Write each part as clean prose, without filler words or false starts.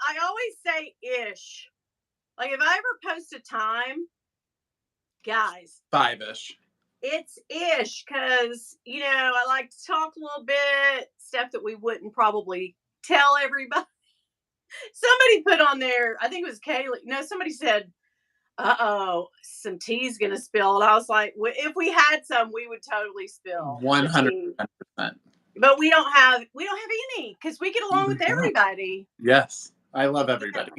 I always say ish. Like if I ever post a time, guys, 5-ish. it's ish because I like to talk a little bit, stuff that we wouldn't probably tell everybody. Somebody put on there, I think it was Kaylee. No, somebody said, "Uh-oh, some tea's gonna spill," and I was like, "If we had some, we would totally spill the tea." 100%. But we don't have any because we get along with everybody. Yes, I love Yeah. everybody.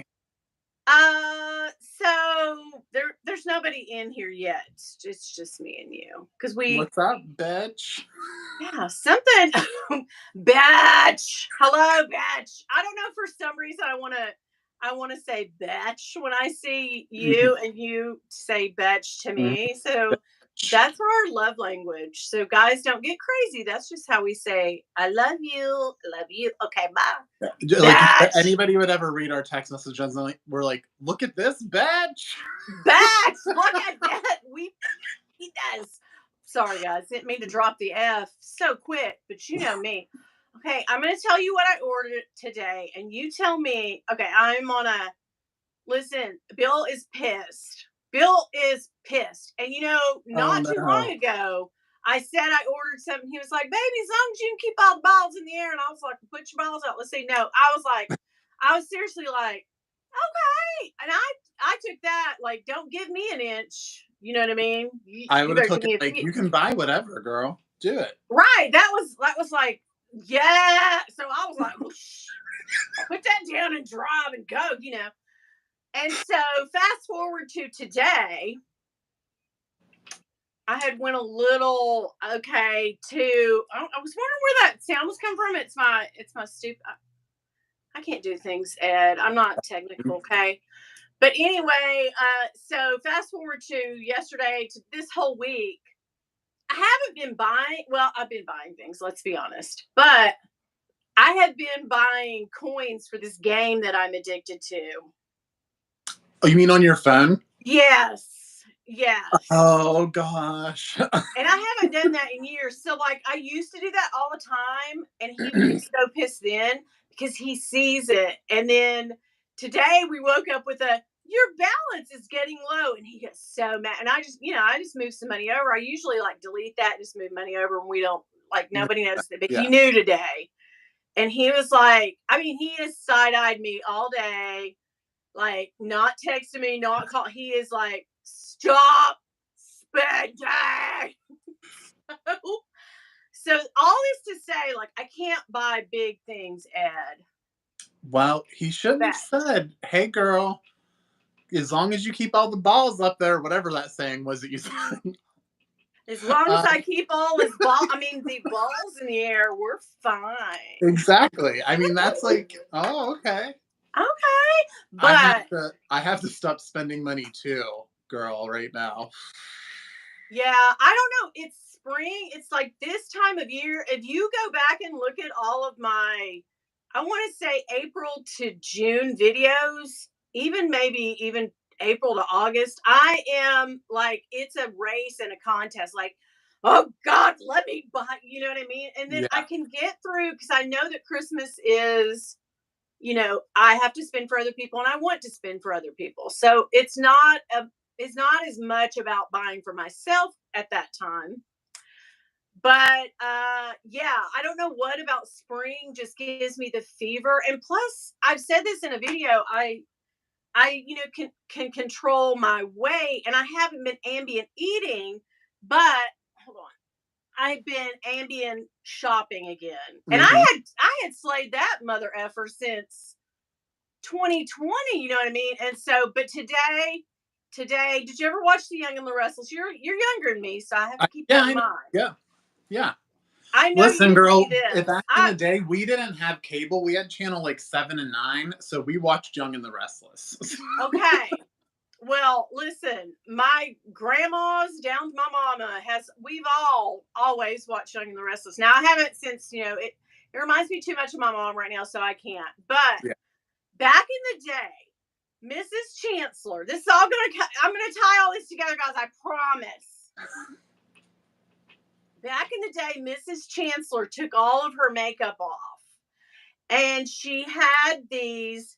So there's nobody in here yet. It's just me and you because we What's up, bitch? yeah something batch. Hello, batch. I don't know, for some reason I want to say batch when I see you, and you say batch to me. So that's our love language. So guys, don't get crazy. That's just how we say I love you, love you. Okay, bye. Like, if Batch. anybody would ever read our text messages, we're like, look at this, bitch. Batch. Look at that. He does. Sorry, guys. Didn't mean to drop the F so quick, but you know me. Okay, I'm going to tell you what I ordered today, and you tell me. Okay, I'm on a. Listen, Bill is pissed. Bill is pissed. And Oh, not too long no. ago, I said I ordered something. He was like, "Baby, as long as you can keep all the balls in the air." And I was like, "Put your balls out. Let's see." No, I was seriously like, okay. And I took that like, don't give me an inch. You know what I mean? You, I you would have better give took it me a like, feet. you can buy whatever, girl. Do it. Right. That was like, yeah. So I was like, whoosh, put that down and drive and go. And so fast forward to today, I had went a little okay to. I was wondering where that sound was coming from. It's my stupid. I can't do things, Ed. I'm not technical, okay? But anyway, so fast forward to yesterday to this whole week. I haven't been buying. Well, I've been buying things. Let's be honest, but I have been buying coins for this game that I'm addicted to. Oh, you mean on your phone? Yes, yes. Oh, gosh. And I haven't done that in years. So, like, I used to do that all the time, and he would get so pissed then because he sees it. And then today we woke up with your balance is getting low, and he gets so mad. And I just moved some money over. I usually like delete that, and just move money over, and we don't like nobody knows that. But he Yeah. knew today, and he was like, I mean, he has side eyed me all day, like not texting me, not call. He is like, stop spending. So all this to say, like, I can't buy big things, Ed. Well, he shouldn't have That said, hey, girl, as long as you keep all the balls up there, whatever that saying was that you said. as long as Uh, I keep the balls in the air, we're fine. exactly. I mean, that's like, oh, okay. Okay, I have but to I have to stop spending money too, girl, right now. yeah, I don't know. It's spring. It's like this time of year. If you go back and look at all of my, I want to say April to June videos, even maybe even April to August, I am like, it's a race and a contest. Like, oh God, let me buy, you know what I mean? And then I Yeah. can get through because I know that Christmas is, I have to spend for other people and I want to spend for other people. So it's not as much about buying for myself at that time. But yeah, I don't know what about spring just gives me the fever. And plus, I've said this in a video, I can control my weight, and I haven't been ambient eating, but hold on. I've been ambient shopping again. And I Hmm. had slayed that mother effer since 2020, you know what I mean? And so, but today, did you ever watch The Young and the Restless? You're younger than me, so I have to keep Yeah, that I in know. mind. Yeah. Yeah. I know you Listen, didn't see girl, this. back in the day, we didn't have cable. We had channel like 7 and 9, so we watched Young and the Restless. Okay. Well, listen, my grandma's down to my mama we've all always watched Young and the Restless. Now I haven't since, it reminds me too much of my mom right now, so I can't. But Yeah. back in the day, Mrs. Chancellor, I'm gonna tie all this together, guys, I promise. Back in the day, Mrs. Chancellor took all of her makeup off. And she had these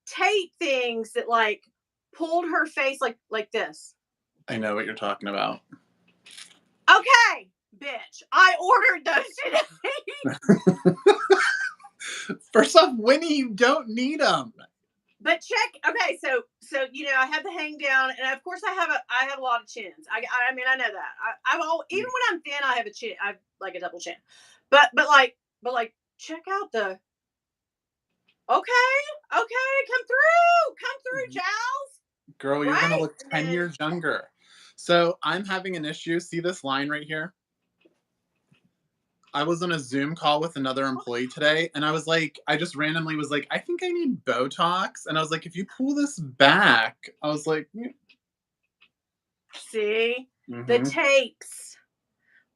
tape things that like pulled her face like this. I know what you're talking about. Okay, bitch, I ordered those today. First off, Winnie, you don't need them. But check. Okay, so I have the hang down, and of course I have a lot of chins. I mean I know that. I've all even when I'm thin I have a chin. I've like a double chin. But check out the. Okay, come through, Giles. Girl, you're gonna Right, look and 10 then years younger. So I'm having an issue. See this line right here? I was on a Zoom call with another employee today, and I just randomly was like, I think I need Botox. And I was like, if you pull this back, I was like, see the mm-hmm. tapes.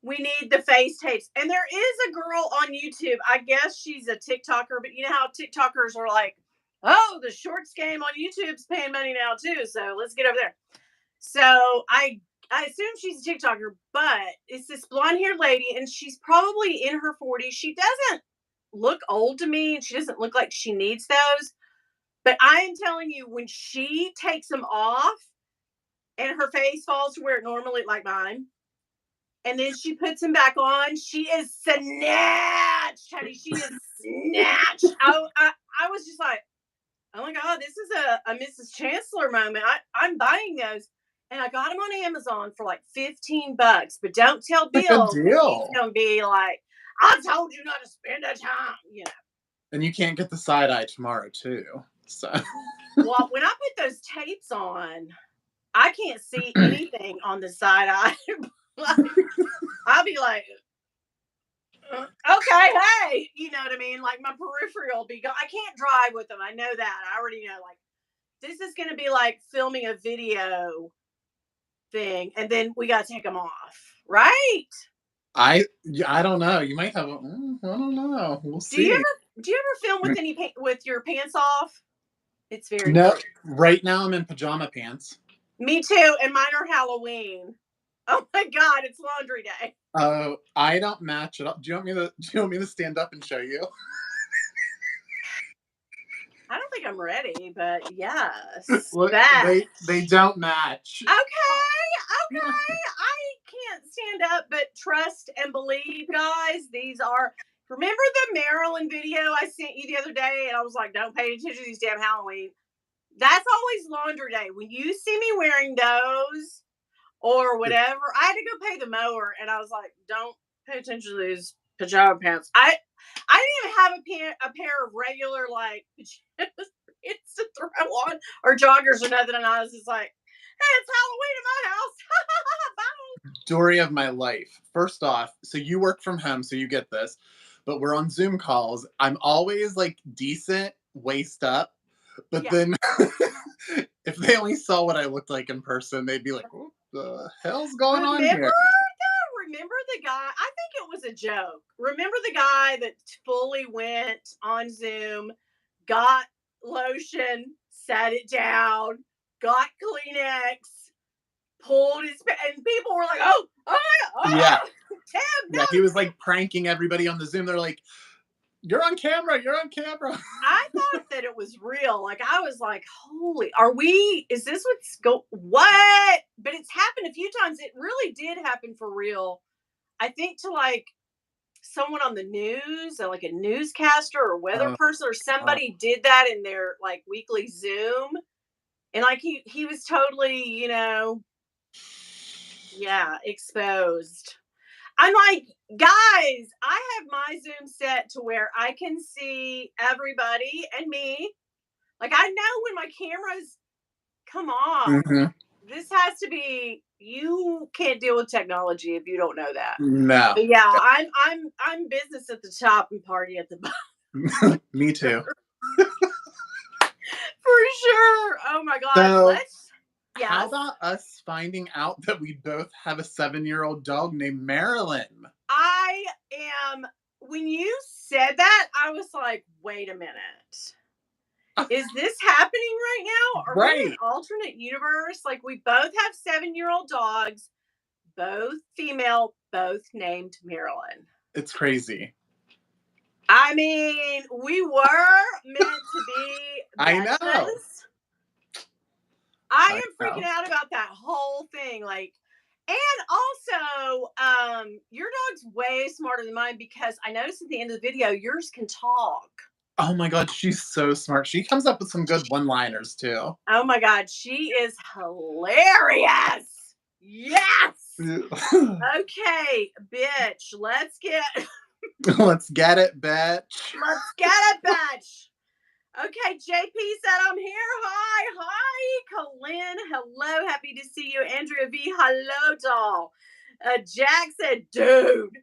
We need the face tapes. And there is a girl on YouTube. I guess she's a TikToker, but you know how TikTokers are like, oh, the shorts game on YouTube's paying money now too. So let's get over there. So I assume she's a TikToker, but it's this blonde haired lady, and she's probably in her 40s. She doesn't look old to me, and she doesn't look like she needs those. But I am telling you, when she takes them off and her face falls to where it normally, like mine, and then she puts him back on, she is snatched, honey. She is snatched. I was just like, oh my God, this is a Mrs. Chancellor moment. I'm buying those. And I got them on Amazon for like $15. But don't tell That's a good Bill, because he's deal. going to be like, I told you not to spend the time, And you can't get the side eye tomorrow, too. So. Well, when I put those tapes on, I can't see anything on the side eye. Like, I'll be like, okay, hey, you know what I mean? Like my peripheral will be gone. I can't drive with them. I know that. I already know. Like this is going to be like filming a video thing, and then we got to take them off, right? I don't know. You might have. I don't know. We'll see. Do you ever film with with your pants off? It's very No, cute. right now I'm in pajama pants. Me too, and mine are Halloween. Oh my God, it's laundry day. I don't match it up. Do you want me to stand up and show you? I don't think I'm ready, but yes. Look, they don't match. Okay. I can't stand up, but trust and believe, guys. These are. Remember the Maryland video I sent you the other day, and I was like, "Don't pay attention to these damn Halloween." That's always laundry day. When you see me wearing those or whatever, I had to go pay the mower, and I was like, "Don't pay attention to these pajama pants." I didn't even have a pair of regular like pajamas pants to throw on or joggers or nothing, and I was just like, "Hey, it's Halloween in my house." Bye. Story of my life. First off, so you work from home, so you get this, but we're on Zoom calls. I'm always like decent waist up, but then if they only saw what I looked like in person, they'd be like, "What the hell's going on here?" Remember the guy? I think it was a joke. Remember the guy that fully went on Zoom, got lotion, sat it down, got Kleenex, pulled his, and people were like, "Oh, Yeah. Tim, no." Yeah, he was like pranking everybody on the Zoom. They're like, you're on camera. I thought that it was real. Like I was like, "Holy, is this what?" But it's happened a few times. It really did happen for real. I think to like someone on the news, like a newscaster or weather person or somebody did that in their like weekly Zoom. And like he was totally, exposed. I'm like, guys, I have my Zoom set to where I can see everybody and me. Like I know when my cameras come off. Mm-hmm. This has to be, you can't deal with technology if you don't know that. No. But yeah, I'm business at the top and party at the bottom. Me too. For sure. Oh my God. So, Yes. how about us finding out that we both have a 7-year-old dog named Marilyn? When you said that, I was like, wait a minute. Is this happening right now? Are we in an alternate universe? Like we both have 7-year-old dogs, both female, both named Marilyn. It's crazy. I mean, we were meant to be I know. besties. I I am freaking know. out about that whole thing. Like, and also, your dog's way smarter than mine because I noticed at the end of the video, yours can talk. Oh my god, she's so smart. She comes up with some good one-liners too. Oh my god, she is hilarious. Yes. Okay, bitch. Let's get Let's get it, bitch. let's get it, bitch. Okay, JP said I'm here. Hi. Colin, hello. Happy to see you. Andrea V, hello, doll. Jack said, dude.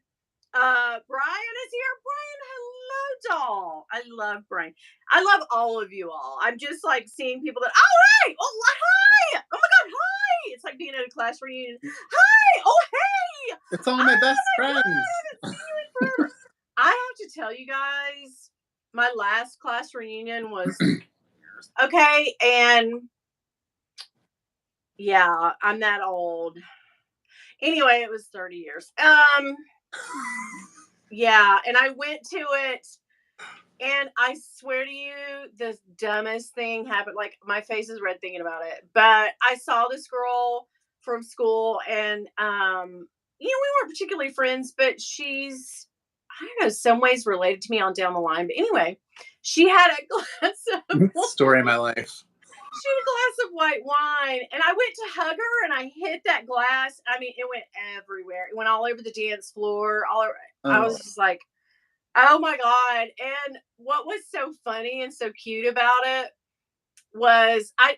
Brian is here. Brian, hello, doll. I love Brian. I love all of you all. I'm just like seeing people that, oh, hey. Oh, hi. Oh my God, hi. It's like being at a class reunion. Hi. Oh, hey. It's all my best friends. God, I haven't seen you in forever. I have to tell you guys, my last class reunion was okay, and yeah, I'm that old. Anyway, it was 30 years. Yeah, and I went to it, and I swear to you, the dumbest thing happened. Like, my face is red thinking about it. But I saw this girl from school, and we weren't particularly friends, but she's, I don't know, some ways related to me on down the line. But anyway, she had a glass of Story of my life. she had a glass of white wine, and I went to hug her, and I hit that glass. I mean, it went everywhere. It went all over the dance floor. All over. I was just like, oh my God. And what was so funny and so cute about it was I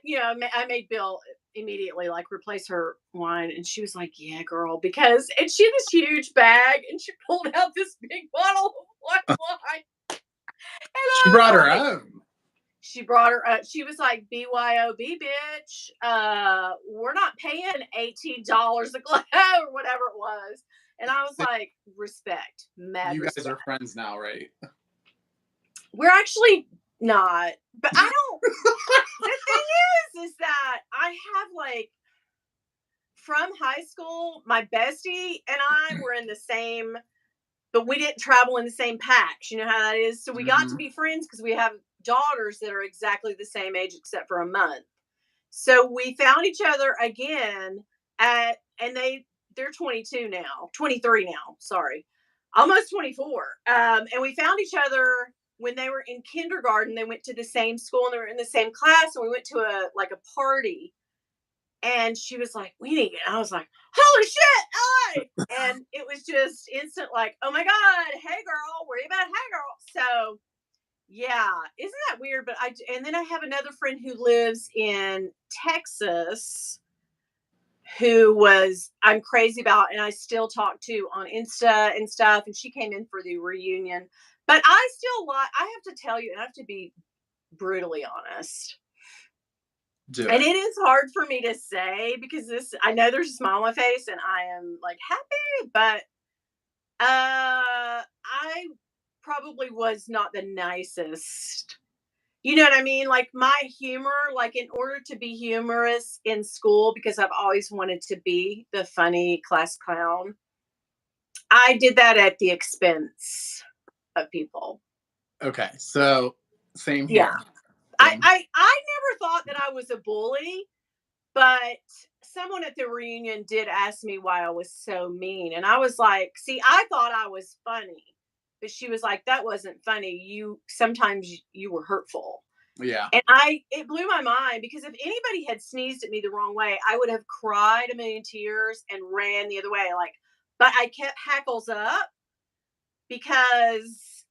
made Bill immediately like replace her wine. And she was like, yeah, girl, because, and she had this huge bag and she pulled out this big bottle of white wine. And She brought her own. She brought her up. She was like, BYOB, bitch. We're not paying $18 a glass or whatever it was. And I was like, respect. Mad you respect. guys are friends now, right? We're actually not. But I don't. The thing is that I have like, from high school, my bestie and I were in the same, but we didn't travel in the same packs. You know how that is? So we got to be friends because we have daughters that are exactly the same age except for a month. So we found each other again and they're 22 now, 23 now, sorry, almost 24. And we found each other when they were in kindergarten. They went to the same school and they were in the same class. And we went to a party. And she was like, Winnie. And I was like, holy shit, LA. And it was just instant, like, oh my God, hey girl, where you at? Hey girl. So yeah, isn't that weird? But and then I have another friend who lives in Texas I'm crazy about, and I still talk to on Insta and stuff. And she came in for the reunion, but I have to tell you, and I have to be brutally honest. And it is hard for me to say because I know there's a smile on my face and I am like happy, but I probably was not the nicest. You know what I mean? Like my humor, like in order to be humorous in school, because I've always wanted to be the funny class clown, I did that at the expense of people. Okay, so same here. Yeah. I never thought that I was a bully, but someone at the reunion did ask me why I was so mean. And I was like, see, I thought I was funny. But she was like, that wasn't funny. Sometimes you were hurtful. Yeah. And it blew my mind because if anybody had sneezed at me the wrong way, I would have cried a million tears and ran the other way. But I kept hackles up because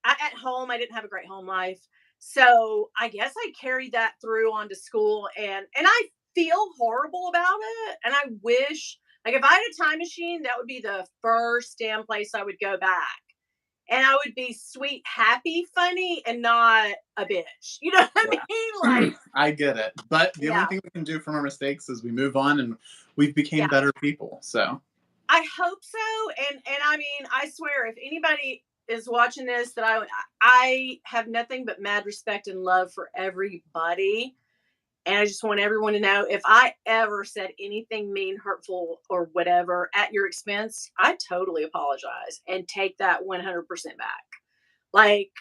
at home, I didn't have a great home life. So I guess I carried that through onto school and I feel horrible about it. And I wish, like, if I had a time machine, that would be the first damn place I would go back. And I would be sweet, happy, funny, and not a bitch. You know what I mean? Like, I get it. But the only thing we can do from our mistakes is we move on and we've became better people. So I hope so. And I mean, I swear, if anybody is watching this, that I have nothing but mad respect and love for everybody. And I just want everyone to know if I ever said anything mean, hurtful, or whatever at your expense, I totally apologize and take that 100% back. Like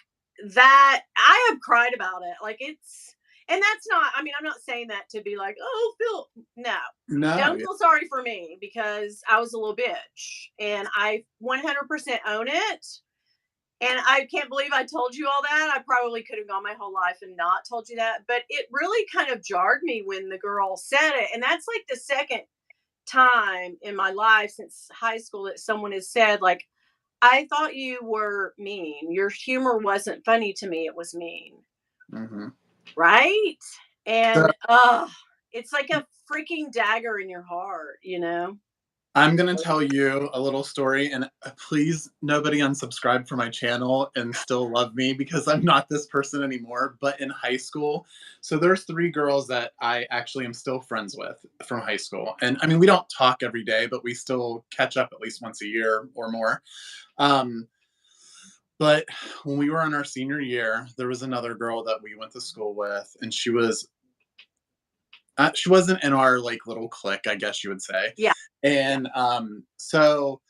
that, I have cried about it. Like and that's not, I mean, I'm not saying that to be like, oh, no, No, don't yeah. feel sorry for me because I was a little bitch and I 100% own it. And I can't believe I told you all that. I probably could have gone my whole life and not told you that. But it really kind of jarred me when the girl said it. And that's like the second time in my life since high school that someone has said, like, I thought you were mean. Your humor wasn't funny to me. It was mean. Hmm. Right? So And it's like a freaking dagger in your heart, you know? I'm gonna tell you a little story, and please, nobody unsubscribe from my channel and still love me because I'm not this person anymore. But in high school, so there's three girls that I actually am still friends with from high school, and I mean we don't talk every day, but we still catch up at least once a year or more. Um, but when we were in our senior year, there was another girl that we went to school with, and she wasn't in our like little clique, I guess you would say. Yeah. Yeah. And so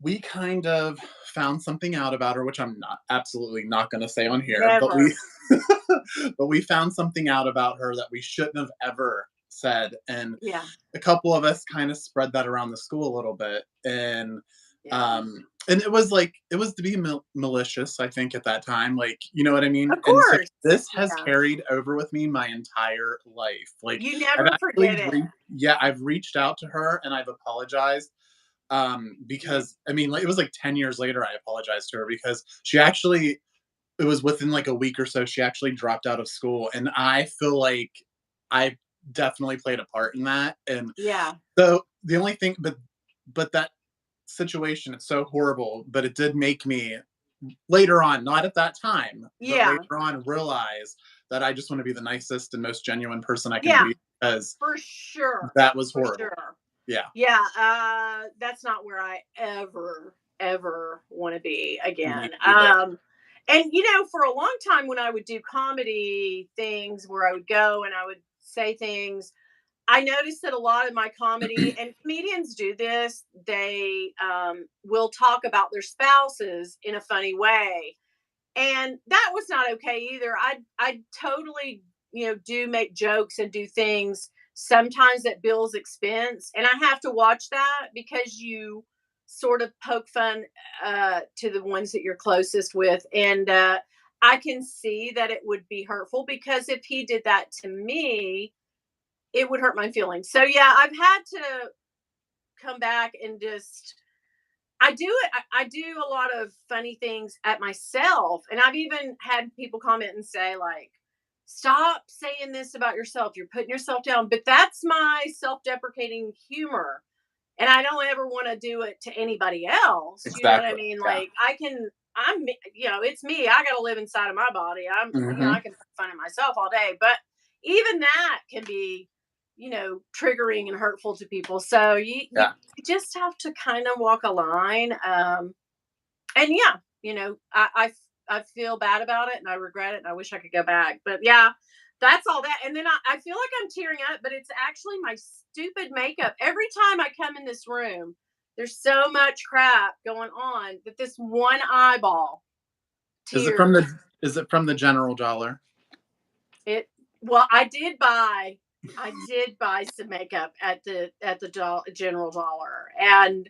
we kind of found something out about her, which I'm not absolutely not going to say on here, but Never. we found something out about her that we shouldn't have ever said, and Yeah. a couple of us kind of spread that around the school a little bit, Yeah. and it was like it was to be malicious, I think, at that time, like you know what I mean. Of And so course. this has Yeah. carried over with me my entire life. Like You I've never actually forget it. yeah, I've reached out to her and I've apologized, Yeah. because I mean, like, it was like 10 years later I apologized to her because she actually, it was within like a week or so, she actually dropped out of school. And I feel like I definitely played a part in that. And Yeah. so the only thing, but that situation, it's so horrible, but it did make me later on, not at that time, but Yeah. later on realize that I just want to be the nicest and most genuine person I can Yeah. be because For sure. that was For horrible. sure. Yeah. Yeah. That's not where I ever want to be Me again. either. And for a long time when I would do comedy things where I would go and I would say things, I noticed that a lot of my comedy, and comedians do this, they will talk about their spouses in a funny way. And that was not okay either. I totally, do make jokes and do things sometimes at Bill's expense. And I have to watch that because you sort of poke fun to the ones that you're closest with. And I can see that it would be hurtful because if he did that to me, it would hurt my feelings. So yeah, I've had to come back and just I do it. I do a lot of funny things at myself, and I've even had people comment and say like, "Stop saying this about yourself. You're putting yourself down." But that's my self-deprecating humor, and I don't ever want to do it to anybody else. You know what I Exactly. mean? Yeah. Like I can. It's me. I got to live inside of my body. I Hmm. can poke fun at myself all day, but even that can be, triggering and hurtful to people. So you Yeah. just have to kind of walk a line. And yeah, I feel bad about it and I regret it and I wish I could go back. But yeah, that's all that. And then I feel like I'm tearing up, but it's actually my stupid makeup. Every time I come in this room, there's so much crap going on that this one eyeball Is it from tears. the general dollar? It well, I did buy some makeup at the general dollar, and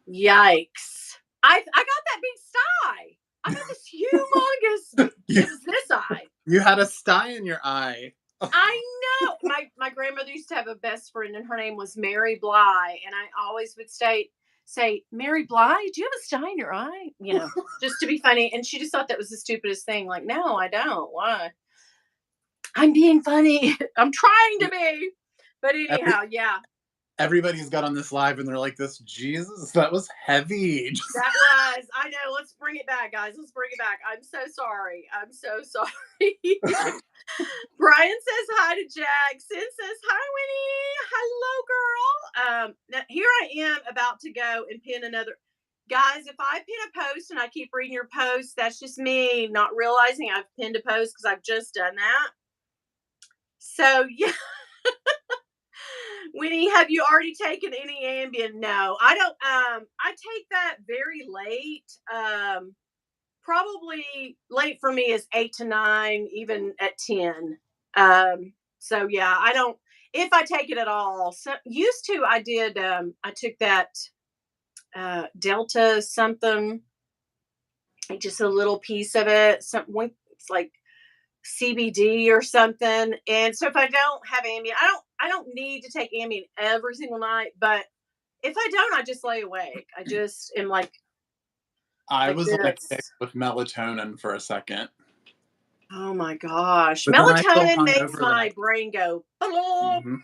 yikes! I got that big sty. I got this humongous. you It was this eye. you had a sty in your eye. I know. My grandmother used to have a best friend, and her name was Mary Bly, and I always would say, Mary Bly, do you have a sty in your eye? Just to be funny. And she just thought that was the stupidest thing. Like, no, I don't. Why? I'm being funny. I'm trying to be. But Every anyhow, yeah, everybody's got on this live and they're like, "This Jesus, that was heavy." Just that was. I know. Let's bring it back, guys. Let's bring it back. I'm so sorry. I'm so sorry. Brian says hi to Jack. Sin says hi, Winnie. Hello, girl. Now here I am about to go and pin another. Guys, if I pin a post and I keep reading your posts, that's just me not realizing I've pinned a post because I've just done that. So yeah, Winnie, have you already taken any Ambien? No, I don't. I take that very late. probably late for me is 8 to 9, even at 10. So yeah, I don't, if I take it at all. So used to, I did, I took that, Delta something, like just a little piece of it. It's like CBD or something. And so if I don't have Ambien, I don't need to take Ambien every single night, but if I don't, I just lay awake. I just am I like was on a kick this. with melatonin for a second. Oh my gosh. But then I feel Melatonin makes hungover the my next. brain go, Mhm,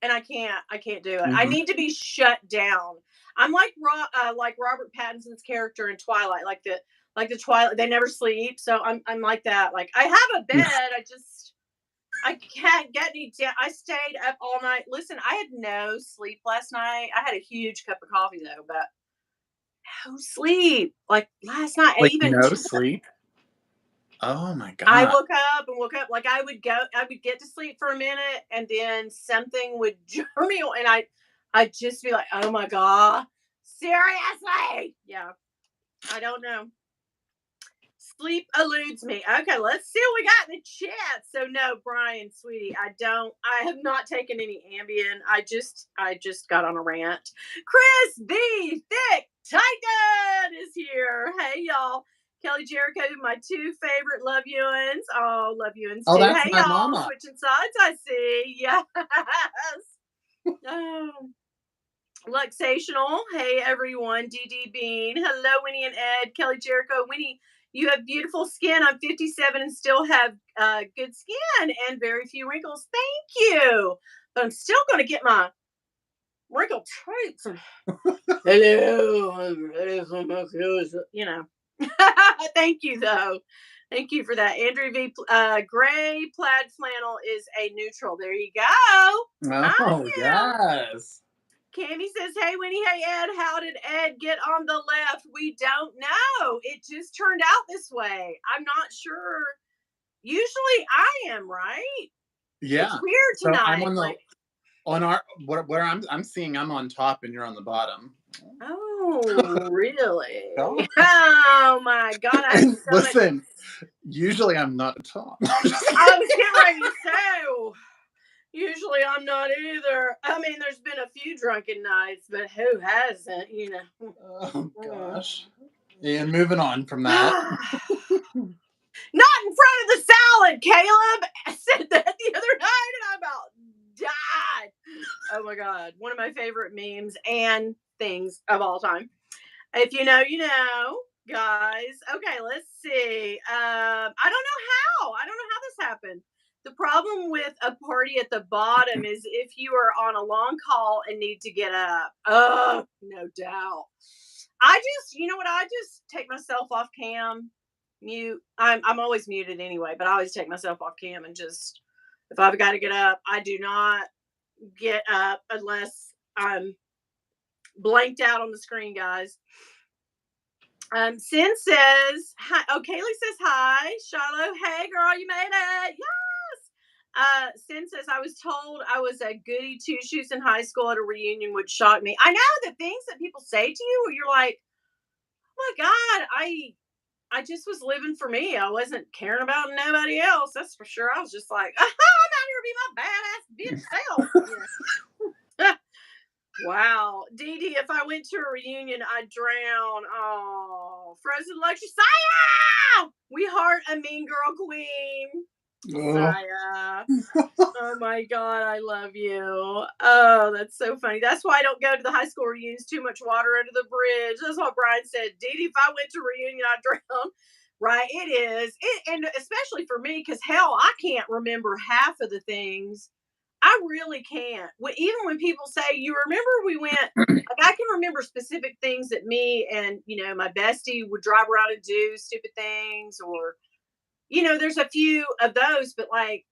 and I can't do it. I mhm. need to be shut down. I'm like Robert Pattinson's character in Twilight, like the Twilight. They never sleep, so I'm like that. Like I have a bed, I can't get any. I stayed up all night. Listen, I had no sleep last night. I had a huge cup of coffee though, but no sleep. Like last night, I Like, even no sleep? Oh my I god. woke up like I would get to sleep for a minute and then something would jar me and I'd just be like, oh my God, seriously? Yeah, I don't know. Sleep eludes me. Okay, let's see what we got in the chat. So no, Brian, sweetie, I have not taken any Ambien. I just got on a rant. Chris the Thick Titan is here. Hey y'all. Kelly Jericho, my two favorite love Ewans. Oh, love Ewans Oh, too. that's Hey my y'all, mama. switching sides, I see. Yes. Oh, Luxational. Hey everyone. DD Bean. Hello, Winnie and Ed. Kelly Jericho. Winnie, you have beautiful skin. I'm 57 and still have good skin and very few wrinkles. Thank you. But I'm still going to get my wrinkle traits. Hello. You know. Thank you, though. Thank you for that. Andrew V. Gray plaid flannel is a neutral. There you go. Hi, Oh, yes. Cammy says, hey, Winnie, hey, Ed, how did Ed get on the left? We don't know. It just turned out this way. I'm not sure. Usually I am, right? It's Yeah. weird So I'm tonight. on the Like, on our where I'm seeing I'm on top and you're on the bottom. oh, really? God. Oh, my God. I have And so much. listen, usually I'm not at top. I was getting ready to say, oh, usually I'm not either. I mean, there's been a few drunken nights, but who hasn't, you know? Oh gosh. And moving on from that. Not in front of the salad, Caleb. I said that the other night and I about died. Oh my God. One of my favorite memes and things of all time. If you know, you know, guys. Okay, let's see. I don't know how. I don't know how this happened. The problem with a party at the bottom is if you are on a long call and need to get up. Oh, no doubt. You know what? I just take myself off cam, mute. I'm always muted anyway, but I always take myself off cam and just, if I've got to get up, I do not get up unless I'm blanked out on the screen, guys. Sin says, hi. Oh, Kaylee says hi. Shiloh, hey girl, you made it. Yes. Sin says, I was told I was a goody two shoes in high school at a reunion, which shocked me. I know the things that people say to you where you're like, oh my God, I just was living for me. I wasn't caring about nobody else. That's for sure. I was just like, I'm out here to be my badass bitch self. Yeah. Wow. Dee Dee, if I went to a reunion, I'd drown. Oh, Frozen Luxury. Saya! We heart a mean girl queen. Oh. Saya. Oh my God, I love you. Oh, that's so funny. That's why I don't go to the high school reunions. Too much water under the bridge. That's what Brian said. Dee Dee, if I went to a reunion, I'd drown. Right, it is. And especially for me, because hell, I can't remember half of the things. I really can't. Even when people say, you remember we went, like I can remember specific things that me and, my bestie would drive around and do stupid things or, there's a few of those, but like,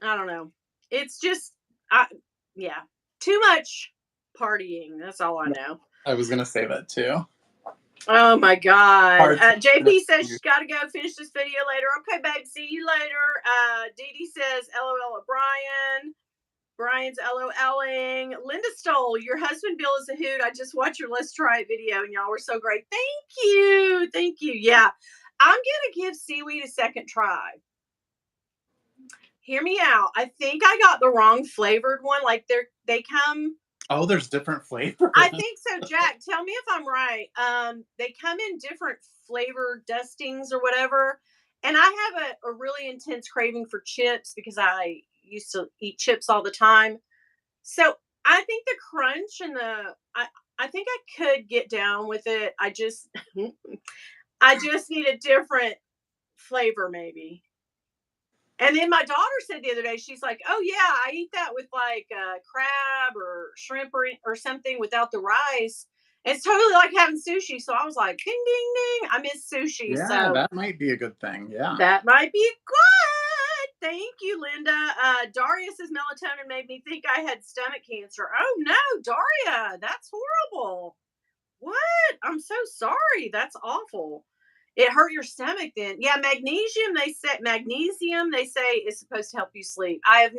I don't know. It's just, yeah, too much partying. That's all I know. I was gonna say that too. Oh my God. Hard to JP says she's got to go finish this video later. Okay, babe. See you later. Dee Dee says, LOL at Brian. Brian's LOLing. Linda Stoll, your husband Bill is a hoot. I just watched your Let's Try It video and y'all were so great. Thank you. Thank you. Yeah. I'm going to give seaweed a second try. Hear me out. I think I got the wrong flavored one. Like they come. Oh, there's different flavors. I think so, Jack. Tell me if I'm right. They come in different flavor dustings or whatever. And I have a really intense craving for chips because I used to eat chips all the time. So I think the crunch and I think I could get down with it. I just I just need a different flavor maybe. And then my daughter said the other day, she's like, "Oh yeah, I eat that with like crab or shrimp or something without the rice. It's totally like having sushi." So I was like, "Ding ding ding! I miss sushi." Yeah, So that might be a good thing. Yeah, that might be good. Thank you, Linda. Darius's melatonin made me think I had stomach cancer. Oh no, Daria, that's horrible. What? I'm so sorry. That's awful. It hurt your stomach then. Yeah, magnesium they say is supposed to help you sleep. I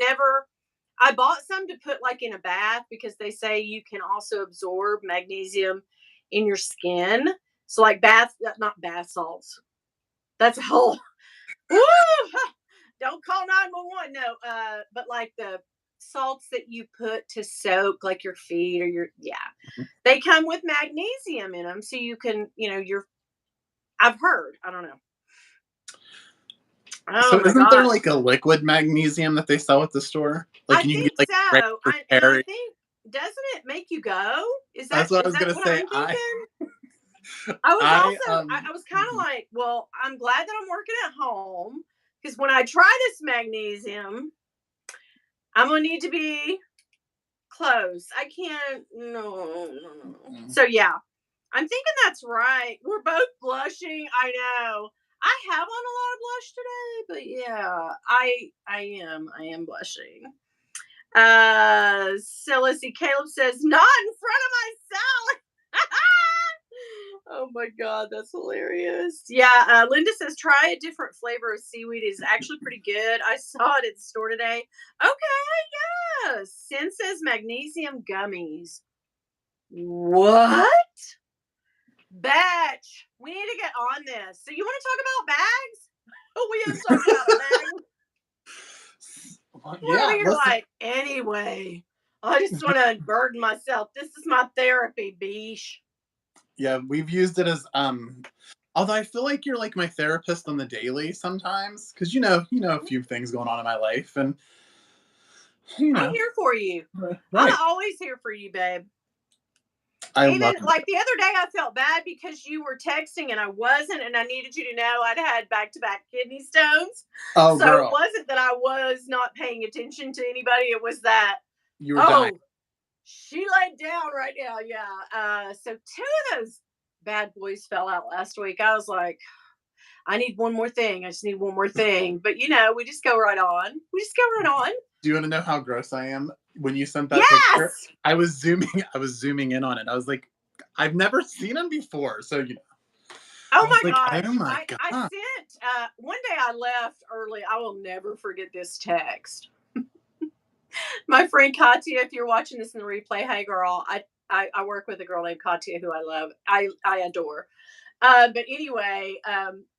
bought some to put like in a bath because they say you can also absorb magnesium in your skin. So like not bath salts. That's a whole woo, don't call 911. No, but like the salts that you put to soak like your feet or they come with magnesium in them so you can, I've heard. I don't know. Oh so my isn't there gosh. like a liquid magnesium that they sell at the store? I Like, and you can think get like right so. for And I cherry. think doesn't it make you go? Is that That's what I is was that gonna what say. I'm thinking? I was I also I was kind of like, well, I'm glad that I'm working at home because when I try this magnesium, I'm gonna need to be close. I can't. No. So yeah, I'm thinking that's right. We're both blushing. I know. I have on a lot of blush today, but yeah, I am blushing. So let's see. Caleb says, not in front of my salad. Oh my god, that's hilarious. Yeah, Linda says try a different flavor of seaweed. Is actually pretty good. I saw it at the store today. Okay, yes. Sin says magnesium gummies. What? Batch. We need to get on this. So you want to talk about bags? Oh, we have to talk about a bag. We're over yeah, here listen. like, anyway, I just want to burden myself. This is my therapy, beesh. Yeah, we've used it as although I feel like you're like my therapist on the daily sometimes because a few things going on in my life and I'm here for you. right. I'm always here for you, babe. I Even love it. like the other day, I felt bad because you were texting and I wasn't, and I needed you to know I'd had back-to-back kidney stones. Oh, So girl, it wasn't that I was not paying attention to anybody. It was that, you were dying. she laid down right now. Yeah. So two of those bad boys fell out last week. I was like, I need one more thing. I just need one more thing. But we just go right on. We just go right on. Do you want to know how gross I am? When you sent that Yes! picture, I was zooming in on it. I was like, I've never seen him before, so Oh I was my like, gosh. oh my I god. sent one day I left early. I will never forget this text. My friend Katya, if you're watching this in the replay, hey girl, I work with a girl named Katya who I love. I adore. But anyway,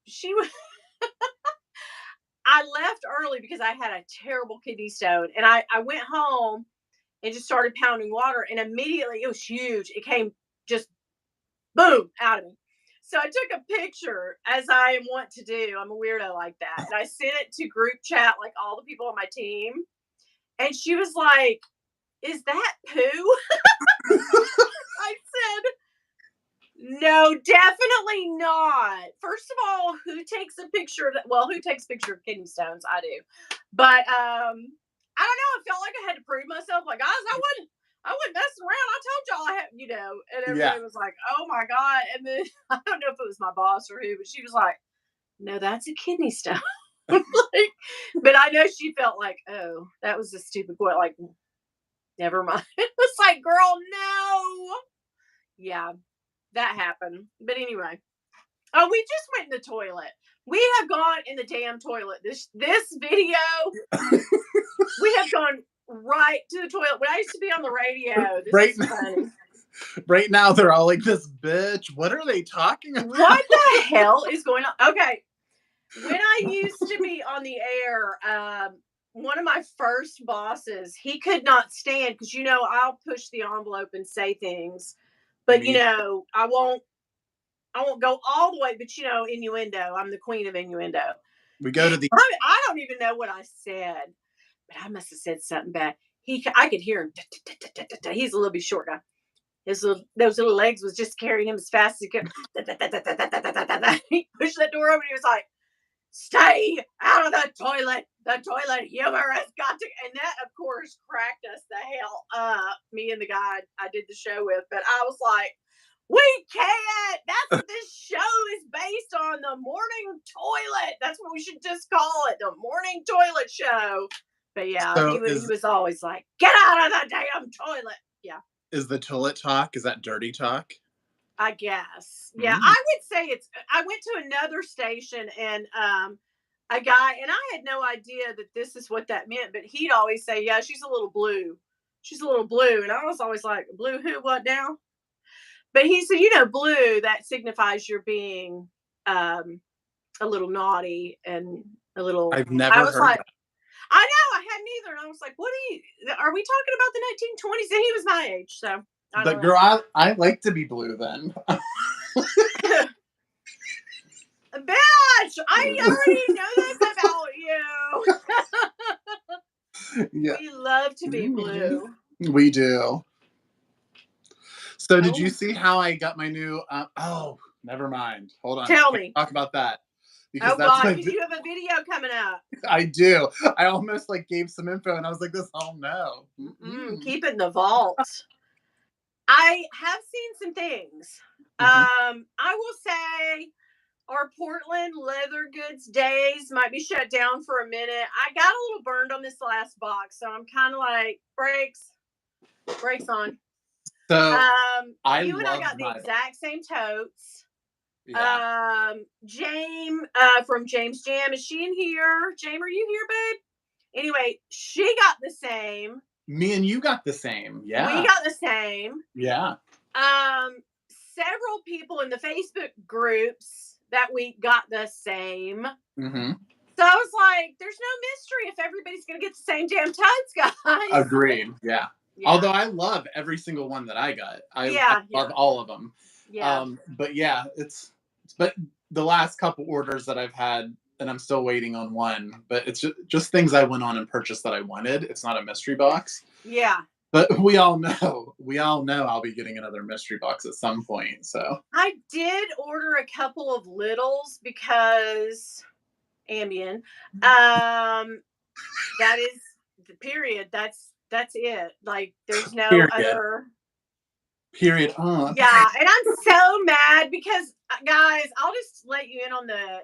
she was I left early because I had a terrible kidney stone. And I went home and just started pounding water. And immediately it was huge. It came just boom out of me. So I took a picture as I am wont to do. I'm a weirdo like that. And I sent it to group chat, like all the people on my team. And she was like, is that poo? I said, no, definitely not. First of all, who takes a picture of that? Well, who takes a picture of kidney stones? I do. But I don't know. I felt like I had to prove myself. Like, guys, I wouldn't mess around. I told y'all I have, and everybody was like, oh my God. And then I don't know if it was my boss or who, but she was like, no, that's a kidney stone. But I know she felt like, oh, that was a stupid point. Like, never mind. It's like, girl, no. Yeah, that happened. But anyway. Oh, we just went in the toilet. We have gone in the damn toilet. This video, we have gone right to the toilet. When I used to be on the radio, this Right is funny. Right now, they're all like, "This bitch, what are they talking about?" What the hell is going on? Okay. When I used to be on the air, one of my first bosses, he could not stand because I'll push the envelope and say things, but Me, I won't go all the way. But innuendo. I'm the queen of innuendo. we go to the I don't even know what I said, but I must have said something bad. I could hear him. He's a little bit short guy. Those little legs was just carrying him as fast as he could. He pushed that door open. He was like, "Stay out of the toilet. The toilet humor has got to." And that, of course, cracked us the hell up. Me and the guy I did the show with. But I was like, "We can't. That's what this show is based on. The morning toilet. That's what we should just call it. The morning toilet show." But yeah, he so was always like, "Get out of the damn toilet." Yeah. is the toilet talk? Is that dirty talk? I guess. Yeah, Mm. I would say I went to another station and a guy, and I had no idea that this is what that meant, but he'd always say, "Yeah, she's a little blue. She's a little blue." And I was always like, "Blue who? What now?" But he said, "Blue, that signifies you're being a little naughty and a little." I've I never was heard like, that. I know, I hadn't either. And I was like, are we talking about the 1920s? And he was my age. So I But don't know. girl, I like to be blue then. Bitch, I already know this about you. Yeah. We love to be Mhm. blue. We do. So did you Oh, see how I got my new oh, never mind. Hold on. tell Can't me. talk about that. Because Oh that's God, my because you have a video coming up. I do. I almost like gave some info and I was like this, oh no. Mm-mm. Keep it in the vault. I have seen some things. Mhm. I will say our Portland leather goods days might be shut down for a minute. I got a little burned on this last box, so I'm kind of like brakes on. So I You and I loved got the my exact same totes. yeah. James from James Jam, is she in here? James, are you here, babe? Anyway, she got the same. Me and you got the same. We Yeah. got the same. Yeah. Um, Several people in the Facebook groups that week got the same. Mm-hmm. So I was like, there's no mystery if everybody's gonna get the same damn totes, guys. Agreed. Yeah. Yeah. Although I love every single one that I got. I love all of them. Yeah. But yeah, but the last couple orders that I've had, and I'm still waiting on one, but it's just things I went on and purchased that I wanted. It's not a mystery box. Yeah. But we all know I'll be getting another mystery box at some point. So I did order a couple of littles because Ambien. That is the period. That's it. Like there's no period. other. Period. Oh, Yeah, and I'm so mad because guys, I'll just let you in on the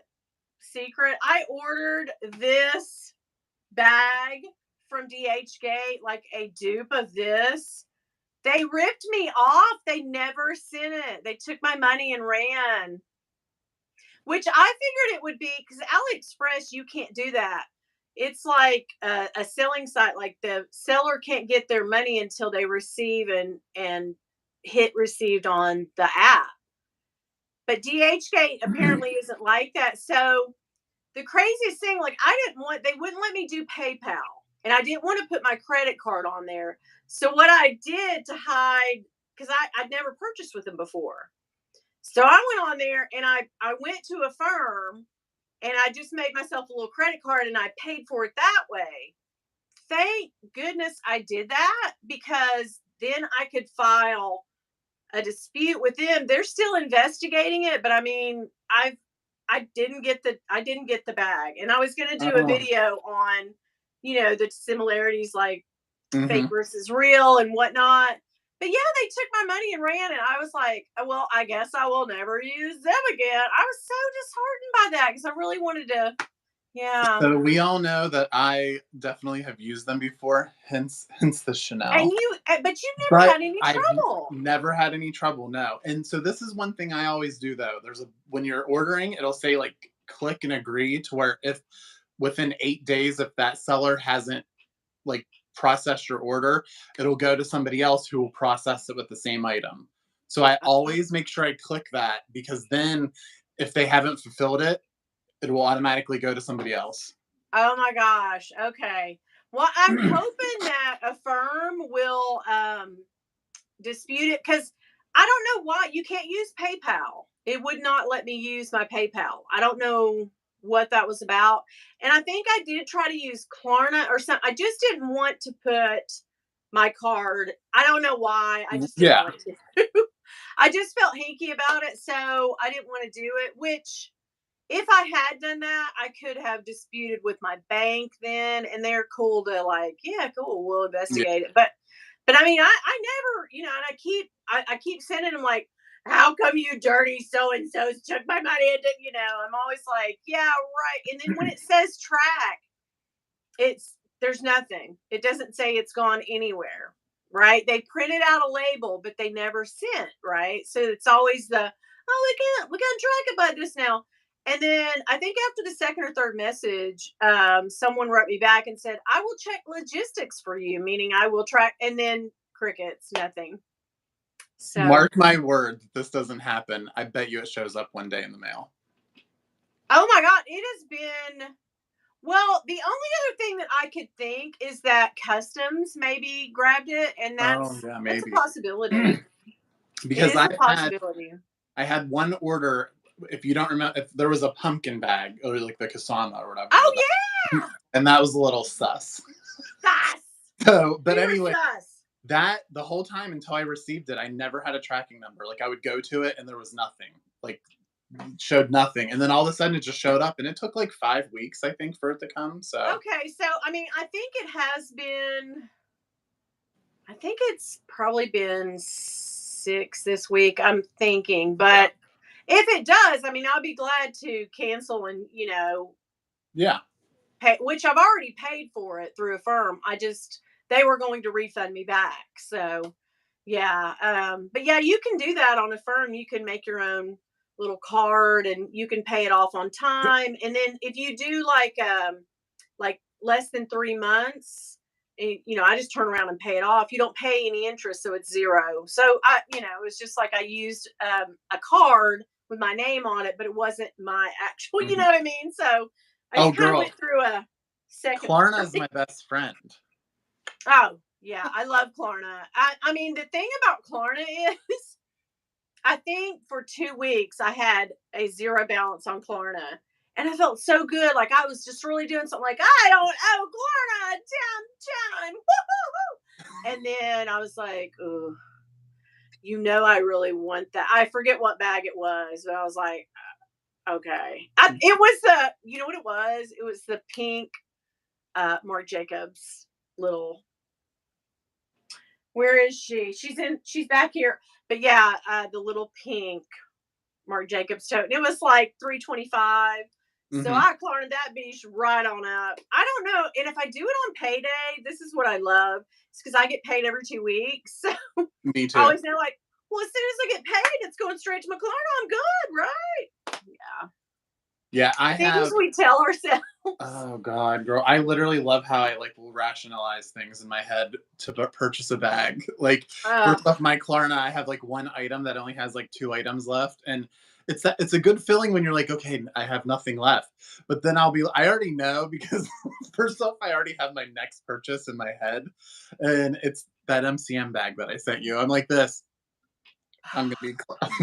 secret. I ordered this bag from DHgate, like a dupe of this. They ripped me off. They never sent it. They took my money and ran. Which I figured it would be because AliExpress, you can't do that. It's like a selling site. Like the seller can't get their money until they receive and hit received on the app. But DHgate apparently isn't like that. So the craziest thing, like they wouldn't let me do PayPal, and I didn't want to put my credit card on there. So what I did to hide, because I'd never purchased with them before. So I went on there and I went to a firm and I just made myself a little credit card and I paid for it that way. Thank goodness I did that because then I could file a dispute with them. They're still investigating it, but I mean, I didn't get the bag. And I was going to do a video on, the similarities like fake versus real and whatnot. But yeah, they took my money and ran, and I was like, well, I guess I will never use them again. I was so disheartened by that because I really wanted to. Yeah. So we all know that I definitely have used them before, hence the Chanel. But you've never had any trouble. Never had any trouble, no. And so this is one thing I always do though. When you're ordering, it'll say like click and agree to where if within 8 days, if that seller hasn't like process your order, it'll go to somebody else who will process it with the same item. So I always make sure I click that, because then if they haven't fulfilled it, it will automatically go to somebody else. Oh my gosh. Okay. Well, I'm hoping that Affirm will dispute it, because I don't know why you can't use PayPal. It would not let me use my PayPal. I don't know what that was about. And I think I did try to use Klarna or something. I just didn't want to put my card. I don't know why. I just didn't Yeah. want to. I just felt hinky about it. So I didn't want to do it, which if I had done that, I could have disputed with my bank then, and they're cool to like, yeah, cool, we'll Yeah. investigate it. But I mean, I never, and I keep sending them like, how come you dirty so and so's took my money? And I'm always like, yeah, right. And then when it says track, there's nothing. It doesn't say it's gone anywhere, right? They printed out a label, but they never sent, right? So it's always we can't track it by this now. And then I think after the second or third message, someone wrote me back and said, I will check logistics for you, meaning I will track, and then crickets, nothing. So, Mark my word, this doesn't happen. I bet you it shows up one day in the mail. oh my God, it has been, well, the only other thing that I could think is that customs maybe grabbed it, and Oh that's yeah, that's a maybe. possibility. It Because is a possibility. I had one order. If you don't remember, if there was a pumpkin bag or like the kasama or whatever, Oh yeah, and that was a little sus. sus. So, but We were anyway, sus. that the whole time until I received it, I never had a tracking number. Like I would go to it and there was nothing. Like showed nothing, and then all of a sudden it just showed up, and it took like 5 weeks, I think, for it to come. So Okay, so I mean, I think it has been. I think it's probably been 6 this week. I'm thinking, but if it does, I mean, I'll be glad to cancel and yeah, pay, which I've already paid for it through Affirm. They were going to refund me back. So yeah. But yeah, you can do that on Affirm. You can make your own little card and you can pay it off on time. And then if you do like less than 3 months, I just turn around and pay it off. You don't pay any interest, so it's zero. So it's just like I used a card with my name on it, but it wasn't my actual. You know what I mean? So I oh just kind of girl, went through a second Klarna is party. my best friend. Oh yeah, I love Klarna. I mean, the thing about Klarna is, I think for 2 weeks I had a zero balance on Klarna. And I felt so good. Like I was just really doing something like, I don't owe Klarna a damn time. Woo-hoo-hoo. And then I was like, ooh, I really want that. I forget what bag it was, but I was like, okay. It was you know what it was? It was the pink Marc Jacobs little. Where is she? She's back here. But yeah, the little pink Marc Jacobs tote. And it was like $3.25. So Mm-hmm. I cornered that beach right on up. I don't know. And if I do it on payday, this is what I love. It's because I get paid every 2 weeks. So Me I too. always know, like, well, as soon as I get paid, it's going straight to my Klarna. I'm good, right? Yeah. Yeah, I Things have. we tell ourselves. Oh god, girl, I literally love how I like will rationalize things in my head to purchase a bag. Like Uh, first off, my Klarna, I have like one item that only has like 2 items left, and it's a good feeling when you're like, okay, I have nothing left. But then I already know because first off, I already have my next purchase in my head, and it's that MCM bag that I sent you. I'm like this. I'm gonna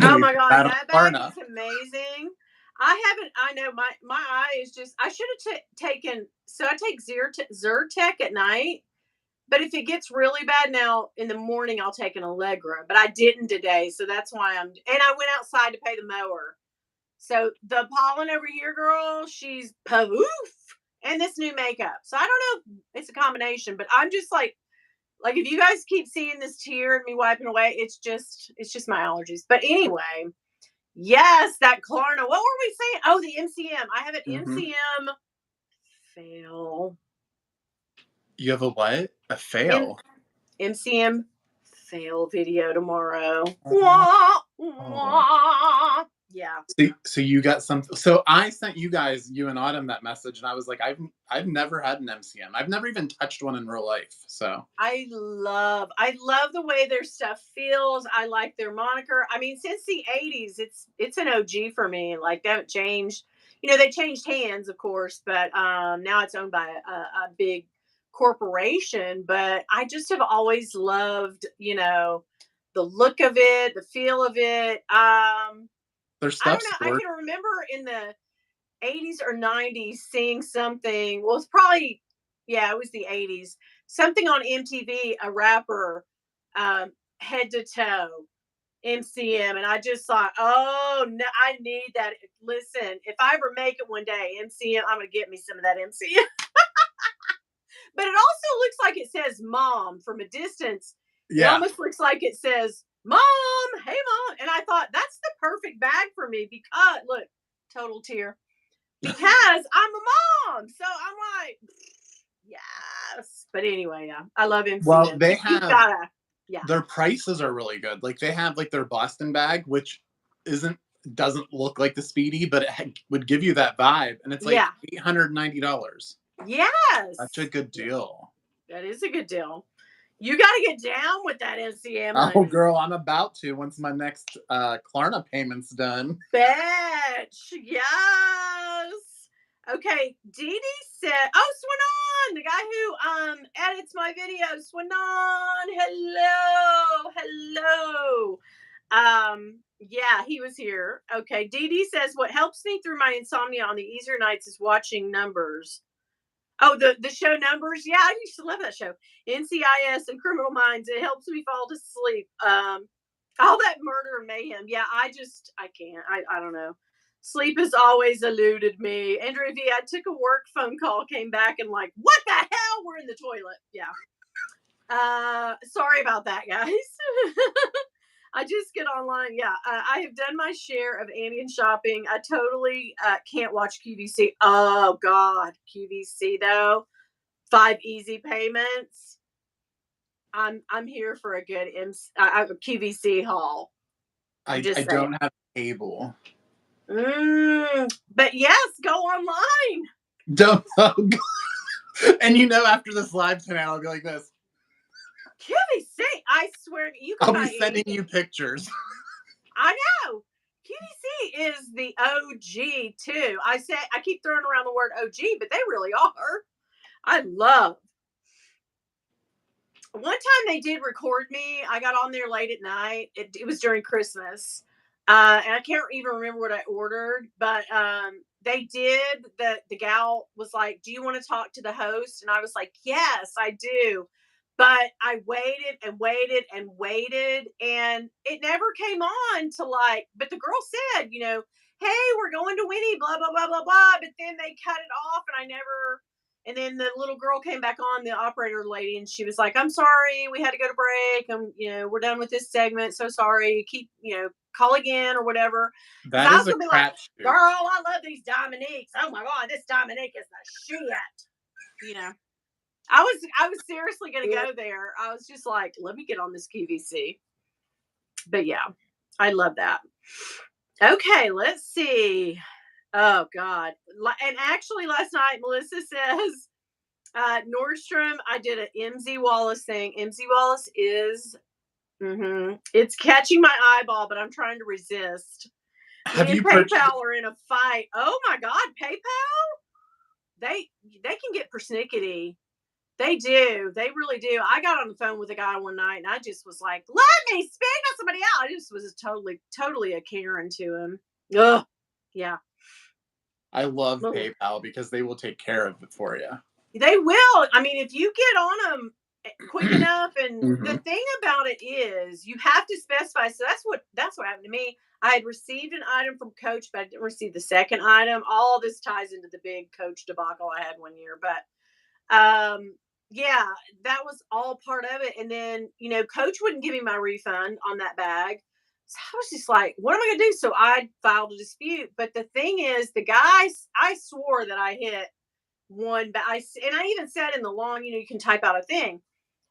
oh be my God, bad on that bag Klarna. is amazing. I haven't. I know my eye is just. I should have taken. So I take Zyrtec at night. But if it gets really bad now in the morning, I'll take an Allegra. But I didn't today, so that's why I'm. And I went outside to pay the mower. So the pollen over here, girl, she's poof, and this new makeup. So I don't know if it's a combination, but I'm just like if you guys keep seeing this tear and me wiping away, it's just my allergies. But anyway, yes, that Klarna. What were we saying? Oh, the MCM. I have an Hmm. MCM fail. You have a what? A M- fail. MCM fail video tomorrow. Oh, Wah, oh. wah. Yeah. So you got something. So I sent you guys, you and Autumn, that message, and I was like, I've never had an MCM. I've never even touched one in real life. So I love the way their stuff feels. I like their moniker. I mean, since the 80s, it's an OG for me. Like, they haven't changed. They changed hands, of course, but now it's owned by a big corporation. But I just have always loved, the look of it, the feel of it. their I don't stuff's know. I gorgeous. can remember in the 80s or 90s seeing something. Well, it's probably, yeah, it was the 80s. Something on MTV, a rapper, um, head to toe, MCM. And I just thought, oh, no, I need that. Listen, if I ever make it one day, MCM, I'm going to get me some of that MCM. But it also looks like it says mom from a distance. It Yeah. almost looks like it says, Mom, hey, Mom. And I thought, that's the perfect bag for me because, look, total tear because I'm a mom. So I'm like, yes. But anyway, yeah, I love Well, MCM. they You have gotta, yeah, their prices are really good. Like they have like their Boston bag, which isn't doesn't look like the Speedy, but would give you that vibe, and it's like yeah, $890. Such a yes. good Yeah, deal. that is a good deal. You got to get down with that MCM, Oh, honey. girl, I'm about to once my next Klarna payment's done. Bitch. Yes. Okay. Dee Dee said, oh, Swanon, the guy who edits my videos. Swanon. Hello. Hello. Yeah, he was here. Okay. Dee Dee says, what helps me through my insomnia on the easier nights is watching Numbers. Oh, the show Numbers. Yeah, I used to love that show. NCIS and Criminal Minds. It helps me fall to sleep. All that murder and mayhem. Yeah, I can't. I don't know. Sleep has always eluded me. Andrea V, I took a work phone call, came back and like, what the hell? We're in the toilet. Yeah. Sorry about that, guys. I just get online. Yeah, I have done my share of Ambien shopping. I totally can't watch QVC. Oh God, QVC though. 5 easy payments. I'm here for a good QVC haul. I'm I just saying. don't have cable. But yes, go online. Don't. And after this live tonight, I'll be like this. QVC. I swear, you can I'll be buy sending anything. you pictures. I know. QVC is the OG too. I keep throwing around the word OG, but they really are. I love. One time they did record me. I got on there late at night. It was during Christmas. And I can't even remember what I ordered, but they did. The gal was like, "Do you want to talk to the host?" And I was like, "Yes, I do." But I waited and waited and waited, and it never came on to like. But the girl said, "Hey, we're going to Winnie, blah blah blah blah blah." But then they cut it off, and I never. And then the little girl came back on, the operator lady, and she was like, "I'm sorry, we had to go to break. We're done with this segment. So sorry. Keep, call again or whatever." Because That I is was a gonna be like, crapshoot. "Girl, I love these Dominiques. Oh my god, this Dominique is the shit." You know, I was seriously gonna go there. I was just like, "Let me get on this QVC." But yeah, I love that. Okay, let's see. Oh God, and actually, last night Melissa says. Nordstrom, I did an MZ Wallace thing. MZ Wallace is, it's catching my eyeball, but I'm trying to resist. Have Me and you purchased? PayPal are in a fight. Oh my God, PayPal? They can get persnickety. They do. They really do. I got on the phone with a guy one night and I just was like, let me speak to somebody else. I just was totally a Karen to him. Ugh. Yeah. I love Ugh. PayPal because they will take care of it for you. They will. I mean, if you get on them quick enough, and the Hmm. thing about it is, you have to specify. So that's what happened to me. I had received an item from Coach, but I didn't receive the second item. All this ties into the big Coach debacle I had one year, but yeah, that was all part of it. And then Coach wouldn't give me my refund on that bag. So I was just like, what am I gonna do? So I filed a dispute. But the thing is, the guys, I swore that I hit one, but I even said in the long, you can type out a thing,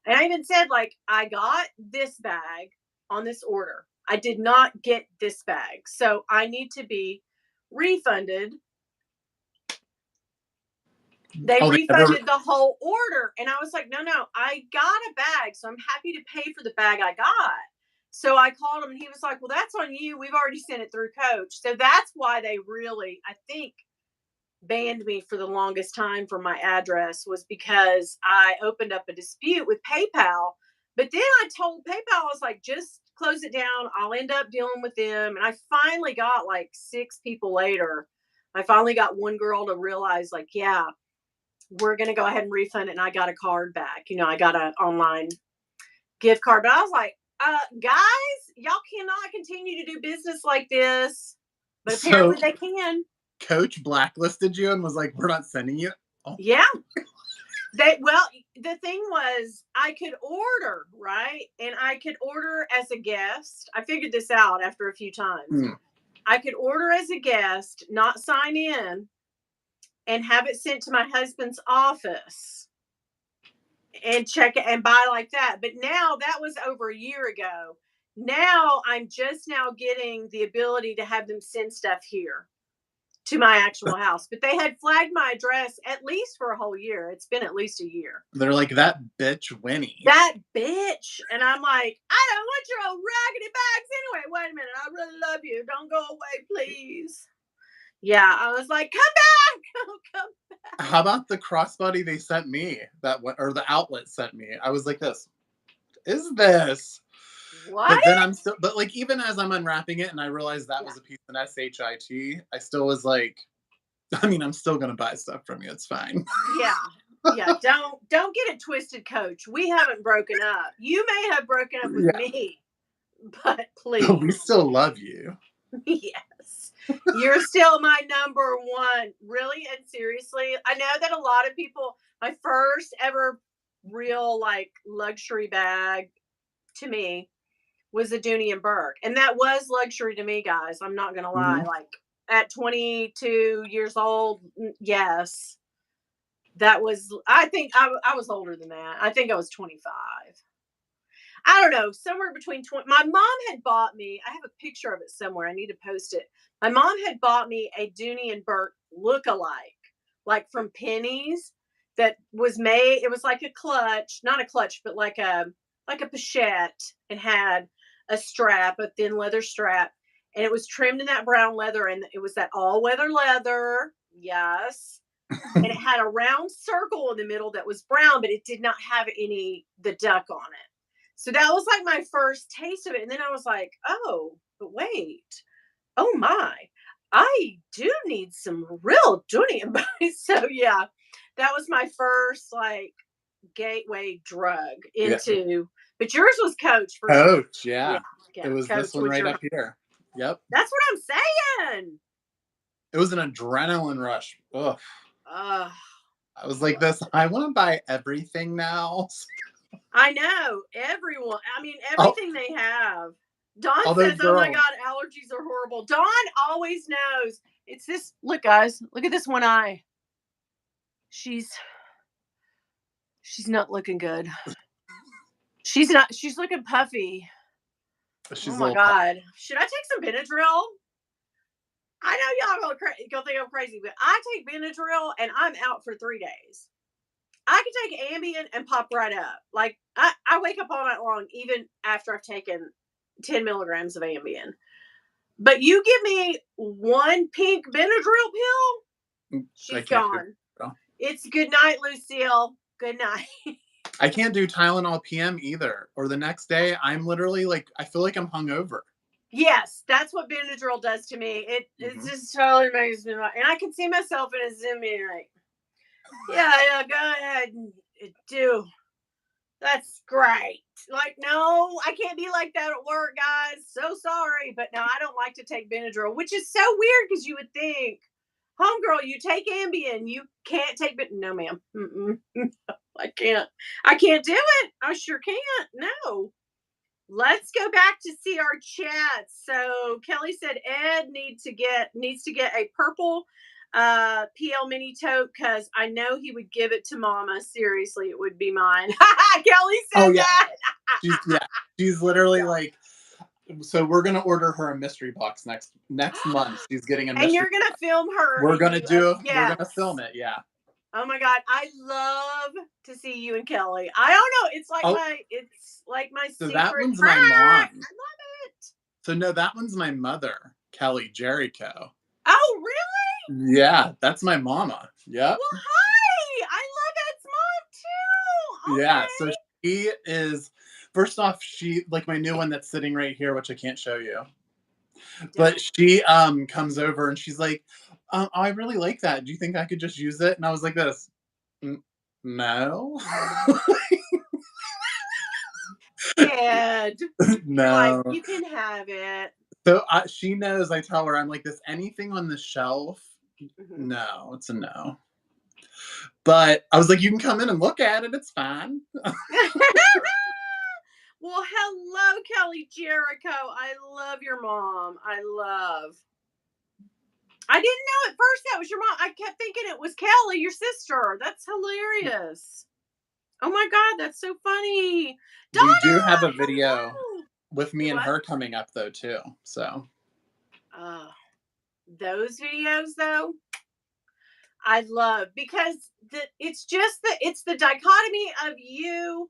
and I even said like I got this bag on this order. I did not get this bag. So I need to be refunded. They refunded the whole order. And I was like, no, I got a bag. So I'm happy to pay for the bag I got. So I called him and he was like, well, that's on you. We've already sent it through Coach. So that's why they really, I think, banned me for the longest time from my address, was because I opened up a dispute with PayPal. But then I told PayPal, I was like, just close it down. I'll end up dealing with them. And I finally got, like, 6 people later, I finally got one girl to realize, like, yeah, we're going to go ahead and refund it. And I got a card back. You know, I got an online gift card. But I was like, guys, y'all cannot continue to do business like this. But apparently they can. Coach blacklisted you and was like, we're not sending you. Oh. Yeah. Well, the thing was, I could order, right? And I could order as a guest. I figured this out after a few times. I could order as a guest, not sign in, and have it sent to my husband's office and check it and buy like that. But now, that was over a year ago. Now I'm just now getting the ability to have them send stuff here to my actual house. But they had flagged my address at least for a whole year. It's been at least a year. They're like, that bitch Winnie. That bitch. And I'm like, I don't want your old raggedy bags anyway. Wait a minute. I really love you. Don't go away, please. Yeah, I was like, come back. Come back. How about the crossbody they sent me? Or the outlet sent me. I was like, this is this. What? But then but like, even as I'm unwrapping it and I realized that was a piece of SHIT, I still was like, I mean, I'm still gonna buy stuff from you. It's fine. Yeah. Don't get it twisted, Coach. We haven't broken up. You may have broken up with me, but please. We still love you. Yes. You're still my number one. Really and seriously. I know that a lot of people, my first ever real, like, luxury bag to me was a Dooney and Burke. And that was luxury to me, guys. I'm not going to lie. Like, at 22 years old, yes. That was, I think I was older than that. I think I was 25. I don't know, somewhere between 20. My mom had bought me, I have a picture of it somewhere. I need to post it. My mom had bought me a Dooney and Burke look-alike, like from Penny's, that was made, it was like a clutch, not a clutch, but like a pochette, and had a strap, a thin leather strap, and it was trimmed in that brown leather, and it was that all-weather leather. Yes. And it had a round circle in the middle that was brown, but it did not have the duck on it. So that was like my first taste of it. And then I was like, oh, but wait. Oh my, I do need some real Dooney and Burke. So yeah, that was my first, like, gateway drug into, but yours was Coach. Coach, yeah. It was Coach, this one right up here. Yep. That's what I'm saying. It was an adrenaline rush. Ugh. I was like this. I want to buy everything now. I know. Everyone. I mean, everything they have. Dawn says, oh my God, allergies are horrible. Dawn always knows. It's this. Look, guys. Look at this one eye. She's not looking good. She's not. She's looking puffy. Oh my God. Should I take some Benadryl? I know y'all gonna think I'm crazy, but I take Benadryl and I'm out for 3 days. I can take Ambien and pop right up. Like, I wake up all night long, even after I've taken 10 milligrams of Ambien. But you give me one pink Benadryl pill, she's gone. It's good night, Lucille. Good night. I can't do Tylenol PM either. Or the next day, I'm literally like, I feel like I'm hungover. Yes, that's what Benadryl does to me. It just totally makes me, and I can see myself in a Zoom meeting like, yeah, go ahead and do. That's great. Like, no, I can't be like that at work, guys. So sorry. But no, I don't like to take Benadryl, which is so weird because you would think, homegirl, you take Ambien. You can't take No, ma'am. I can't. I can't do it. I sure can't. No. Let's go back to see our chat. So Kelly said Ed needs to get a purple PL mini tote because I know he would give it to Mama. Seriously, it would be mine. Kelly said that. She's literally like, So we're gonna order her a mystery box next month. She's getting a And mystery. you're gonna film her. We're gonna we're Yes. gonna film it. Yeah. Oh my God, I love to see you and Kelly. I don't know. It's like my So that secret one's my crush. I mom. love it. So no, that one's my mother, Kelly Jericho. Oh really? Yeah, that's my mama. Yep. Well, hi. I love Ed's mom too. Yeah. So Okay. she is. First off, she like my new one that's sitting right here, which I can't show you. But she comes over and she's like, I really like that. Do you think I could just use it? And I was like this. No. Ed, you're like, No. you can have it. So she knows. I tell her I'm like this. Anything on the shelf? Mhm. No, it's a no. But I was like, you can come in and look at it. It's fine. Well, hello, Kelly Jericho. I love your mom. I didn't know at first that was your mom. I kept thinking it was Kelly, your sister. That's hilarious. Oh my God, that's so funny. Donna, We do have a video hello. with me Wait, and what? her coming up though too. So Those videos though, I love because it's the dichotomy of you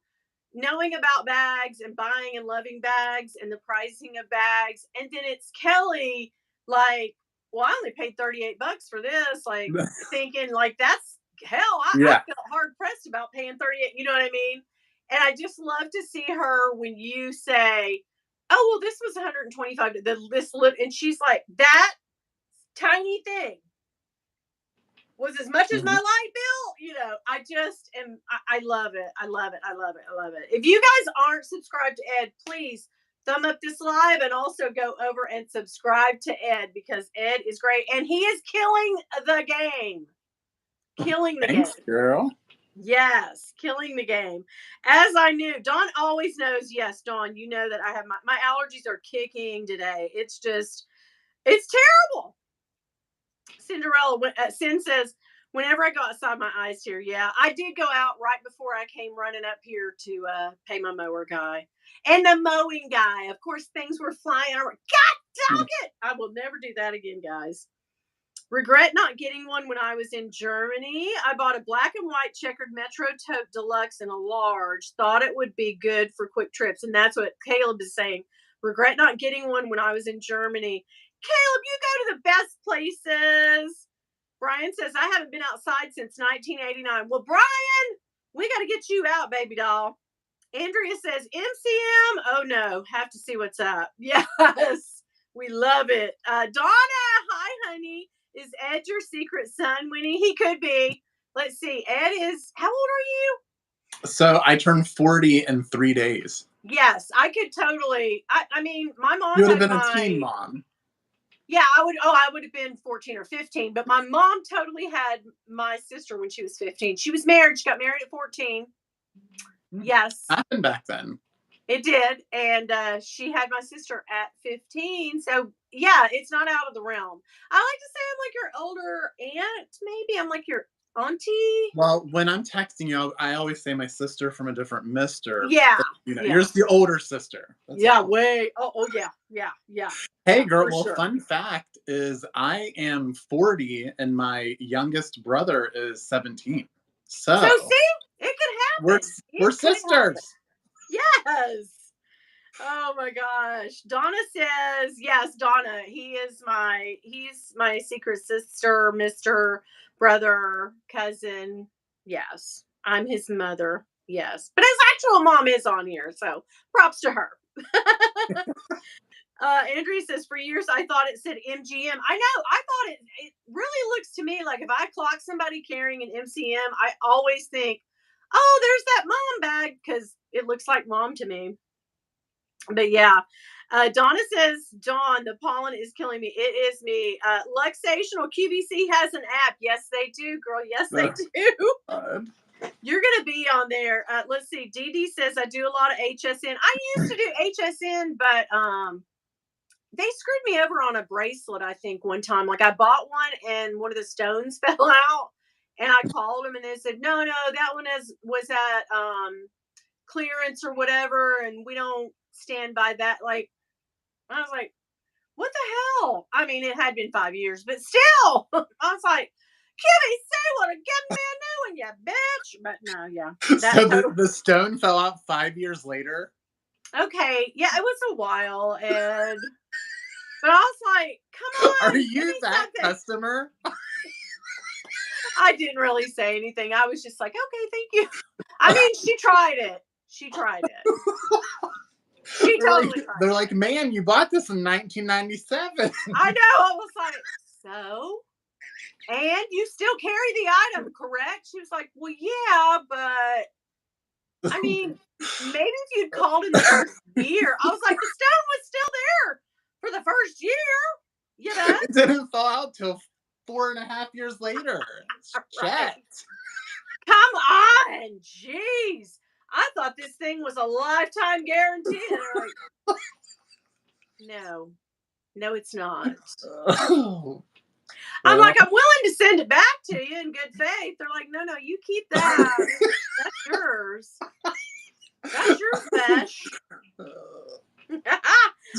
knowing about bags and buying and loving bags and the pricing of bags, and then it's Kelly like, well, I only paid $38 for this, like thinking like that's hell. I yeah. felt hard pressed about paying 38. You know what I mean? And I just love to see her when you say, "Oh, well, this was 125." And she's like, "That tiny thing was as much as my Mhm. light bill." You know, I just am. I love it. I love it. I love it. I love it. If you guys aren't subscribed to Ed, please thumb up this live and also go over and subscribe to Ed because Ed is great and he is killing the game. Killing the game. Thanks, girl. Yes, killing the game. As I knew, Dawn always knows. Yes, Dawn, you know that I have my allergies are kicking today. It's terrible. Cinderella, Sin says, whenever I go outside, my eyes tear. Yeah, I did go out right before I came running up here to pay my mower guy and the mowing guy. Of course, things were flying. God dog it! I will never do that again, guys. Regret not getting one when I was in Germany. I bought a black and white checkered Metro Tote Deluxe in a large. Thought it would be good for quick trips. And that's what Caleb is saying. Regret not getting one when I was in Germany. Caleb, you go to the best places. Brian says, I haven't been outside since 1989. Well, Brian, we got to get you out, baby doll. Andrea says, MCM. Oh, no. Have to see what's up. Yes. We love it. Donna, hi, honey. Is Ed your secret son, Winnie? He could be. Let's see. Ed is, how old are you? So I turned 40 in 3 days. Yes, I could totally. I mean, my mom You would had have been a teen mom. Yeah, I would have been 14 or 15, but my mom totally had my sister when she was 15. She was married. She got married at 14. Yes. Happened back then. It did. And she had my sister at 15. So, yeah, it's not out of the realm. I like to say I'm like your older aunt, maybe. I'm like your auntie. Well, when I'm texting you, I always say my sister from a different mister. Yeah. You know, Yeah. you're just the older sister. That's way. Oh, yeah. Yeah. Yeah. Hey, yeah, girl. Well, sure. fun fact is I am 40 and my youngest brother is 17. So see, it could happen. We're sisters. Yes. Oh my gosh. Donna says, yes, Donna, he's my secret sister, Mr. Brother, cousin. Yes. I'm his mother. Yes. But his actual mom is on here, so props to her. Andrea says, for years I thought it said MGM. I know. I thought it really looks to me like if I clock somebody carrying an MCM, I always think, oh, there's that mom bag because it looks like mom to me. But yeah, Donna says, Dawn, the pollen is killing me. It is me. Luxational QVC has an app. Yes, they do, girl. Yes, they do. You're going to be on there. Let's see. Dee Dee says, I do a lot of HSN. I used to do HSN, but they screwed me over on a bracelet, I think, one time. Like I bought one and one of the stones fell out. And I called them and they said, no, that one was at clearance or whatever. And we don't stand by that. Like, I was like, what the hell? I mean, it had been 5 years, but still, I was like, Kimmy, say what? Give me a new one, you bitch. But no, yeah, that So total. the stone fell out 5 years later. Okay, yeah, it was a while, and but I was like, come Are on, give you me that something. customer? I didn't really say anything. I was just like, okay, thank you. I mean, she tried it. She tried it. She totally tried They're it. like, man, you bought this in 1997. I know. I was like, so? And you still carry the item, correct? She was like, well, yeah, but I mean, maybe if you'd called in the first year. I was like, the stone was still there for the first year, you know? It didn't fall out till 4.5 years later. Right. Shit. Come on. Jeez. I thought this thing was a lifetime guarantee. And they're like, no, no, it's not. Oh, I'm well. like, I'm willing to send it back to you in good faith. They're like, no, no, you keep that. That's yours. That's yours, Besh.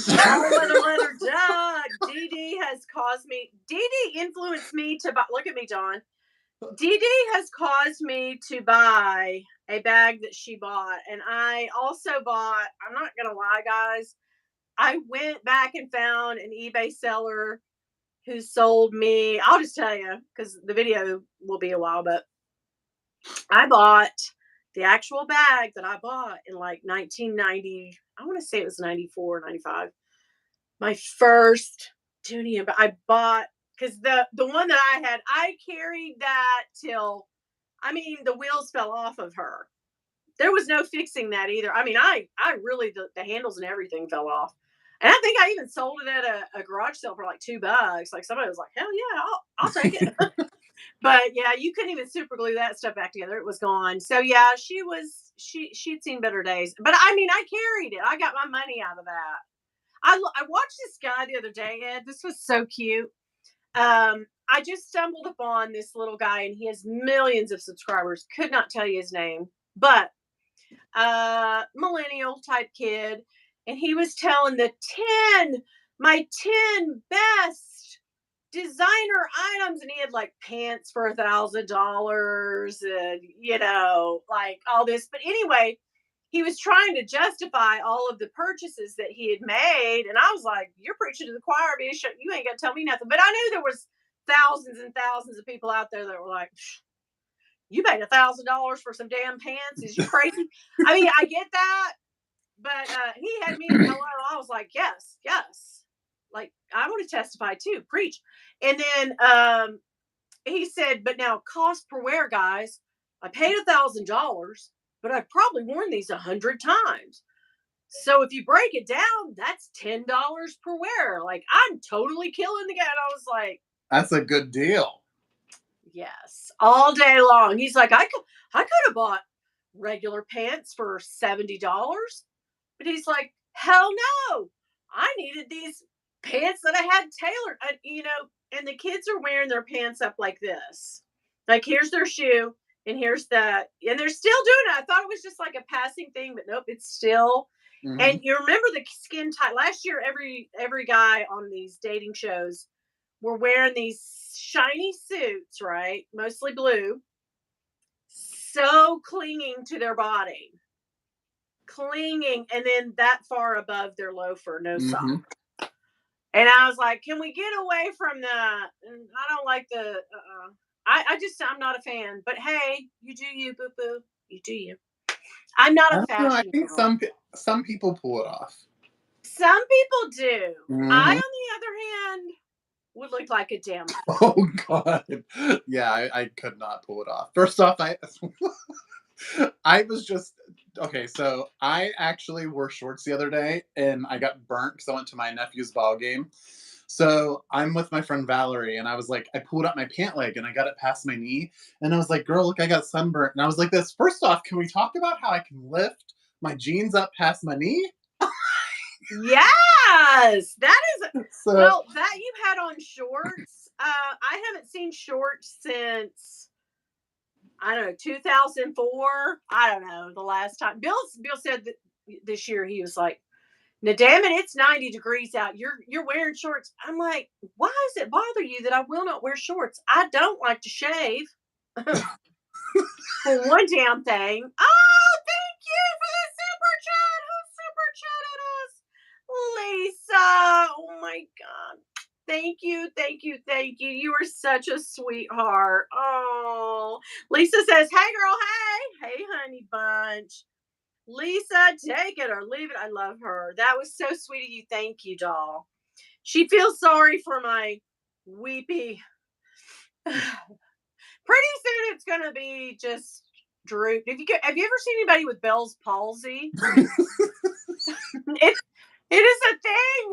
Oh, leather duck. Dee Dee has caused me. Dee Dee influenced me to buy. Look at me, John. Dee Dee has caused me to buy a bag that she bought, and I also bought. I'm not gonna lie, guys. I went back and found an eBay seller who sold me. I'll just tell you because the video will be a while, but I bought the actual bag that I bought in like 1990. I want to say it was 94, 95. My first tuning, but I bought because the one that I had, I carried that till I mean the wheels fell off of her. There was no fixing that either. I mean, I really the handles and everything fell off. And I think I even sold it at a garage sale for like $2. Like somebody was like, hell yeah, I'll take it. But yeah, you couldn't even super glue that stuff back together. It was gone. So yeah, she'd seen better days. But I mean, I carried it. I got my money out of that. I watched this guy the other day, Ed. This was so cute. I just stumbled upon this little guy, and he has millions of subscribers. Could not tell you his name, but millennial type kid, and he was telling the 10 my 10 best designer items, and he had like pants for $1,000 and like all this. But anyway, he was trying to justify all of the purchases that he had made, and I was like, you're preaching to the choir, bitch. You ain't gonna tell me nothing. But I knew there was thousands and thousands of people out there that were like, you paid $1,000 for some damn pants. Is you crazy? I mean, I get that, but he had me at hello. I was like, yes, yes. Like, I want to testify too, preach. And then he said, but now cost per wear, guys. I paid $1,000, but I've probably worn these 100 times. So if you break it down, that's $10 per wear. Like, I'm totally killing the game. I was like, That's a good deal. yes, all day long. He's like, I could have bought regular pants for $70, but he's like, hell no, I needed these pants that I had tailored. And the kids are wearing their pants up like this. Like here's their shoe, and here's that, and they're still doing it. I thought it was just like a passing thing, but nope, it's still. Mm-hmm. And you remember the skin tight last year? Every guy on these dating shows were wearing these shiny suits, right? Mostly blue, so clinging to their body, clinging, and then that far above their loafer, no sock. Mm-hmm. And I was like, can we get away from that? And I don't like the, I'm not a fan. But hey, you do you, boo boo. You do you. I'm not I a don't know. I fashion think girl. some people pull it off. Some people do. I, Mm-hmm. on the other hand, would look like a damn fool. Oh God. Yeah, I could not pull it off. First off, I was just okay. So I actually wore shorts the other day, and I got burnt because I went to my nephew's ball game. So I'm with my friend Valerie, and I was like, I pulled out my pant leg, and I got it past my knee, and I was like, "Girl, look, I got sunburnt." And I was like, "This. First off, can we talk about how I can lift my jeans up past my knee?" Yes, that is So well that you had on shorts. I haven't seen shorts since I don't know 2004. I don't know the last time. Bill said that this year he was like, Now, damn it, it's 90 degrees out. You're wearing shorts. I'm like, why does it bother you that I will not wear shorts? I don't like to shave for one damn thing. Oh, thank you for the super chat. Who super chatted us? Lisa. Oh my God. Thank you, thank you, thank you. You are such a sweetheart. Oh, Lisa says, hey, girl, hey. Hey, honey bunch. Lisa, take it or leave it. I love her. That was so sweet of you. Thank you, doll. She feels sorry for my weepy. Pretty soon it's gonna be just droop. Have you ever seen anybody with Bell's palsy? it is a thing.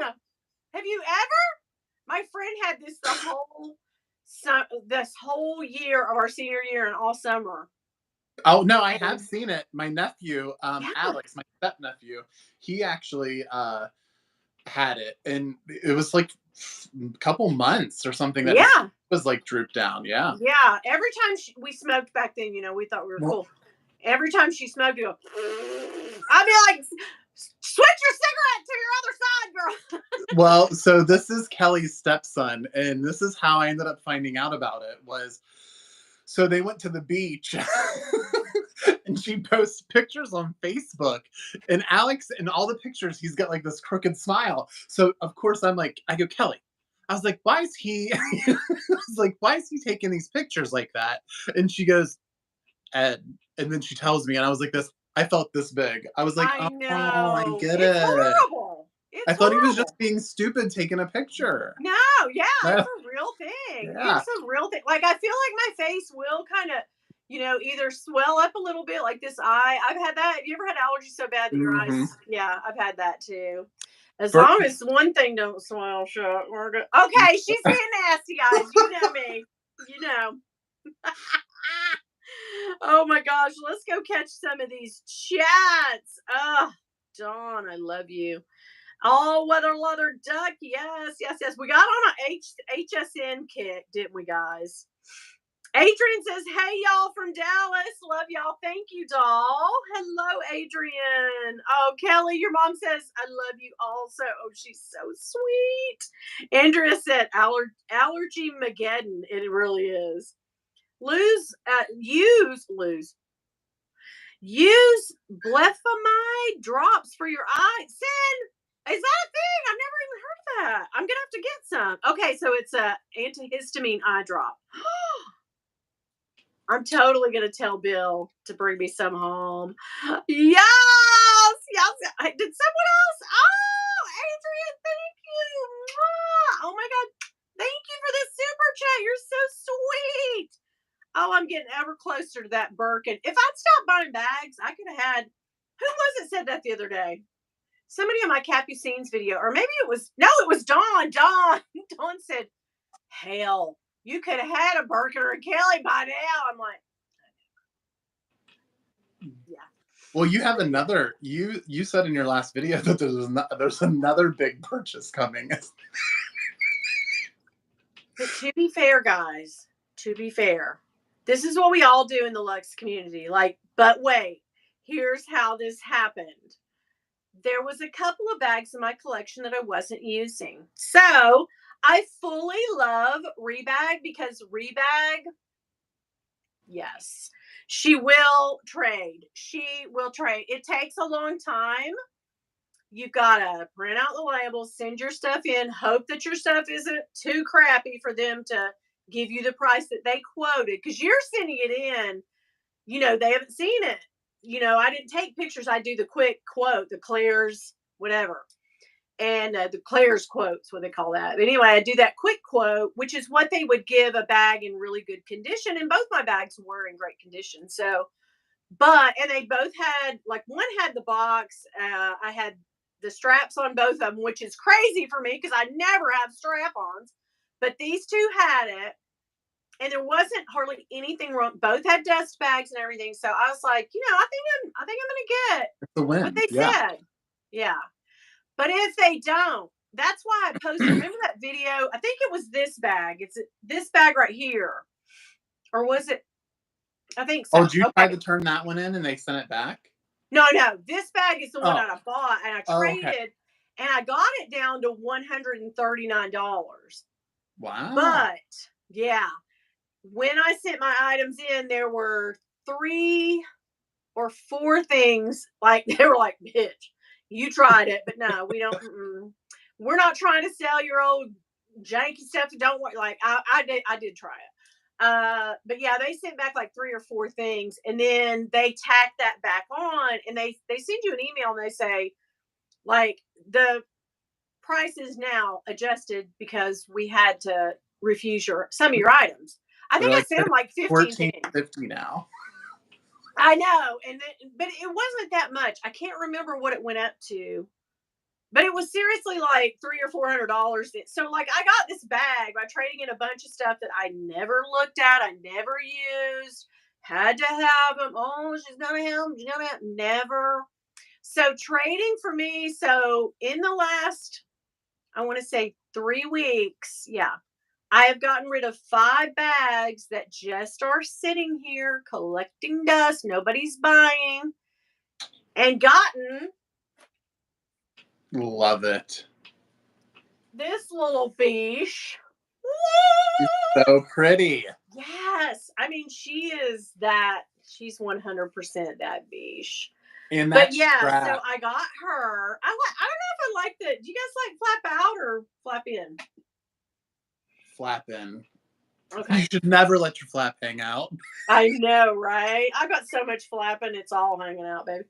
Have you ever? My friend had this this whole year of our senior year and all summer. Oh no, I have seen it. My nephew, Yeah. Alex, my step nephew, he actually had it, and it was like a couple months or something that Yeah. was like drooped down. Yeah. Yeah. Every time we smoked back then, we thought we were cool. Every time she smoked, you go, I'd be like, switch your cigarette to your other side, girl. Well, so this is Kelly's stepson, and this is how I ended up finding out about it was, so they went to the beach and she posts pictures on Facebook, and Alex, in all the pictures, he's got like this crooked smile. So of course I go, Kelly, I was like, why is he, I was like, why is he taking these pictures like that? And she goes, Ed. And then she tells me, and I was like, I felt this big. I was like, I oh, I know. get It's it. horrible. I thought he was just being stupid taking a picture. No, yeah, it's a real thing. Yeah. It's a real thing. Like, I feel like my face will kind of, either swell up a little bit, like this eye. I've had that. Have you ever had allergies so bad that your eyes? Yeah, I've had that too. As long as one thing don't swell shut, we're good. Okay, she's being nasty, guys. You know me. You know. Oh my gosh, let's go catch some of these chats. Oh, Dawn, I love you. All weather leather duck. Yes, yes, yes. We got on a HSN kick, didn't we, guys? Adrian says, hey, y'all from Dallas. Love y'all. Thank you, doll. Hello, Adrian. Oh, Kelly, your mom says, I love you also. Oh, she's so sweet. Andrea said, allergy Mageddon. It really is. Use blephomide drops for your eyes. Sin, is that a thing? I've never even heard of that. I'm gonna have to get some. Okay, so it's a antihistamine eye drop. I'm totally gonna tell Bill to bring me some home. Yes, yes. Did someone else? Oh, Adrian, thank you. Oh my God, thank you for this super chat. You're so sweet. Oh, I'm getting ever closer to that Birkin. If I'd stopped buying bags, I could have had. Who was it said that the other day? Somebody in my Capucines video, or maybe it was Dawn. Dawn said, "Hell, you could have had a Birkin or a Kelly by now." I'm like, yeah. Well, you have another. You said in your last video that there's another big purchase coming. But to be fair, guys, to be fair, this is what we all do in the Lux community. Like, but wait, here's how this happened. There was a couple of bags in my collection that I wasn't using. So I fully love Rebag because Rebag, yes, she will trade. She will trade. It takes a long time. You've got to print out the labels, send your stuff in, hope that your stuff isn't too crappy for them to give you the price that they quoted. Because you're sending it in, they haven't seen it. I didn't take pictures. I do the quick quote, the Claire's, whatever. And the Claire's quotes, what they call that. But anyway, I do that quick quote, which is what they would give a bag in really good condition. And both my bags were in great condition. So, and they both had, like, one had the box. I had the straps on both of them, which is crazy for me because I never have strap-ons. But these two had it. And there wasn't hardly anything wrong. Both had dust bags and everything. So I was like, I think I'm gonna get what they said. Yeah. But if they don't, that's why I posted. Remember that video? I think it was this bag. It's this bag right here. Or was it? I think so. Oh, did you try to turn that one in and they sent it back? No. This bag is the one that I bought and I traded. and I got it down to $139. Wow. But yeah, when I sent my items in, there were 3 or 4 things like they were like, "Bitch, you tried it, but no, we don't. We're not trying to sell your old janky stuff. Don't worry." Like I did try it. But yeah, they sent back like 3 or 4 things, and then they tack that back on, and they send you an email and they say like the price is now adjusted because we had to refuse some of your items. I They're think I like sent them like 15 things. $14.50 now. I know, but it wasn't that much. I can't remember what it went up to, but it was seriously like $300 or $400. So like I got this bag by trading in a bunch of stuff that I never looked at, I never used, had to have them. Oh, she's gonna have them. She's gonna have never. So trading for me. So in the last, I want to say 3 weeks, yeah, I have gotten rid of 5 bags that just are sitting here collecting dust. Nobody's buying, and gotten Love it. this little biche. She's so pretty. Yes. I mean, she's 100% that biche. And But that yeah, so strap. I got her. I don't know if I like do you guys like flap out or flap in? Flap in. Okay. You should never let your flap hang out. I know, right? I've got so much flapping, it's all hanging out, baby.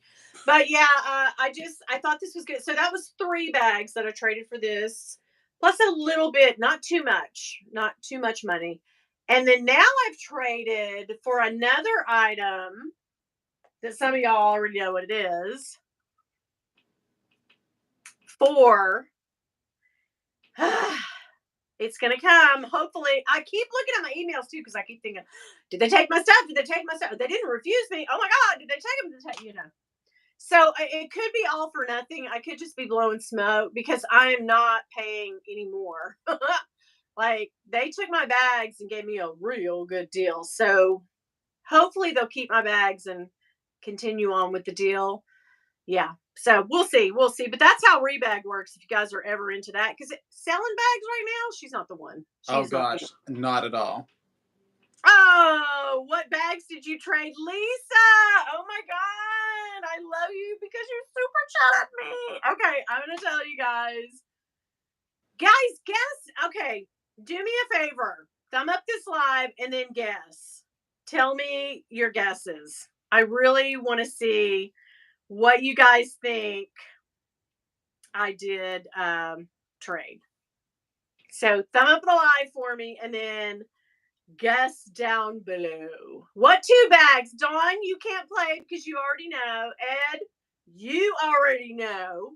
But yeah, I thought this was good. So that was 3 bags that I traded for this, plus a little bit, not too much money. And then now I've traded for another item that some of y'all already know what it is. For it's gonna come. Hopefully, I keep looking at my emails too because I keep thinking, did they take my stuff? Did they take my stuff? They didn't refuse me. Oh my god, did they take them? Did they take, So it could be all for nothing. I could just be blowing smoke because I'm not paying anymore. Like they took my bags and gave me a real good deal. So hopefully they'll keep my bags and continue on with the deal. Yeah. So we'll see. We'll see. But that's how Rebag works if you guys are ever into that. Because selling bags right now, she's not the one. Oh She's not the gosh, not at all. Oh, what bags did you trade, Lisa? Oh my god, I love you because you're super chat at me. Okay, I'm gonna tell you guys. Guys, guess. Okay, do me a favor. Thumb up this live and then guess. Tell me your guesses. I really want to see what you guys think I did trade. So thumb up the live for me and then guess down below. What 2 bags? Dawn, you can't play because you already know. Ed, you already know.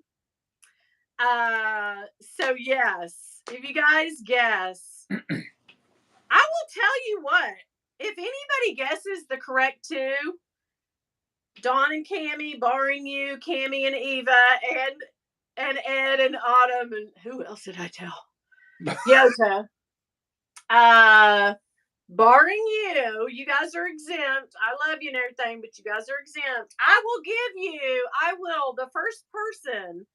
So yes, if you guys guess, I will tell you what. If anybody guesses the correct 2, Dawn and Cammy, barring you, Cammy and Eva, and Ed and Autumn, and who else did I tell? Yota. Barring you guys are exempt. I love you and everything, but you guys are exempt. The first person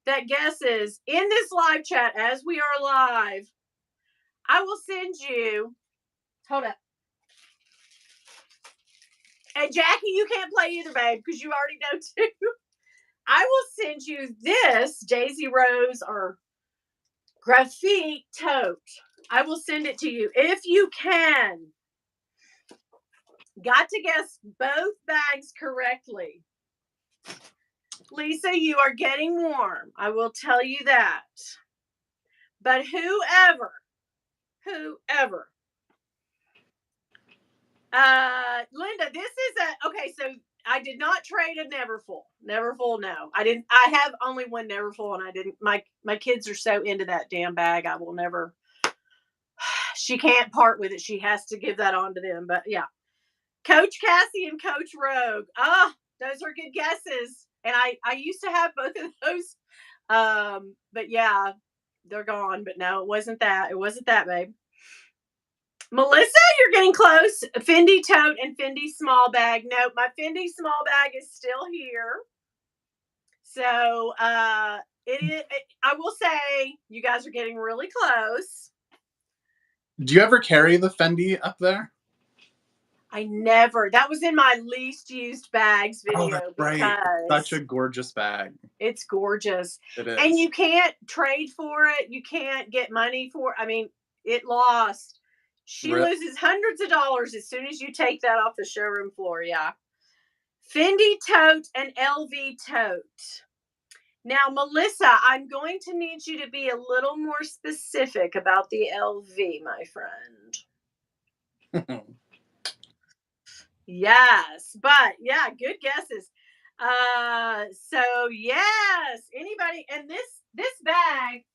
that guesses in this live chat as we are live, I will send you. Hold up. And Jackie, you can't play either, babe, because you already know too. I will send you this Daisy Rose or graphite tote. I will send it to you if you can. Got to guess both bags correctly. Lisa, you are getting warm. I will tell you that. But whoever, Linda, this is okay. So I did not trade a Neverfull. Neverfull, no, I didn't. I have only one Neverfull, and I didn't. My kids are so into that damn bag. I will never. She can't part with it. She has to give that on to them. But yeah, Coach Cassie and Coach Rogue. Those are good guesses. And I used to have both of those. But yeah, they're gone. But no, it wasn't that. It wasn't that, babe. Melissa, you're getting close. Fendi tote and Fendi small bag. Nope, my Fendi small bag is still here. So I will say you guys are getting really close. Do you ever carry the Fendi up there? I never. That was in my least used bags video Right. because Such a gorgeous bag. it's gorgeous. It is. And you can't trade for it. You can't get money for it. I mean, it lost. She loses hundreds of dollars as soon as you take that off the showroom floor. Yeah. Fendi tote and LV tote. Now, Melissa, I'm going to need you to be a little more specific about the LV, my friend. Yes, but yeah, good guesses. So yes, anybody, and this bag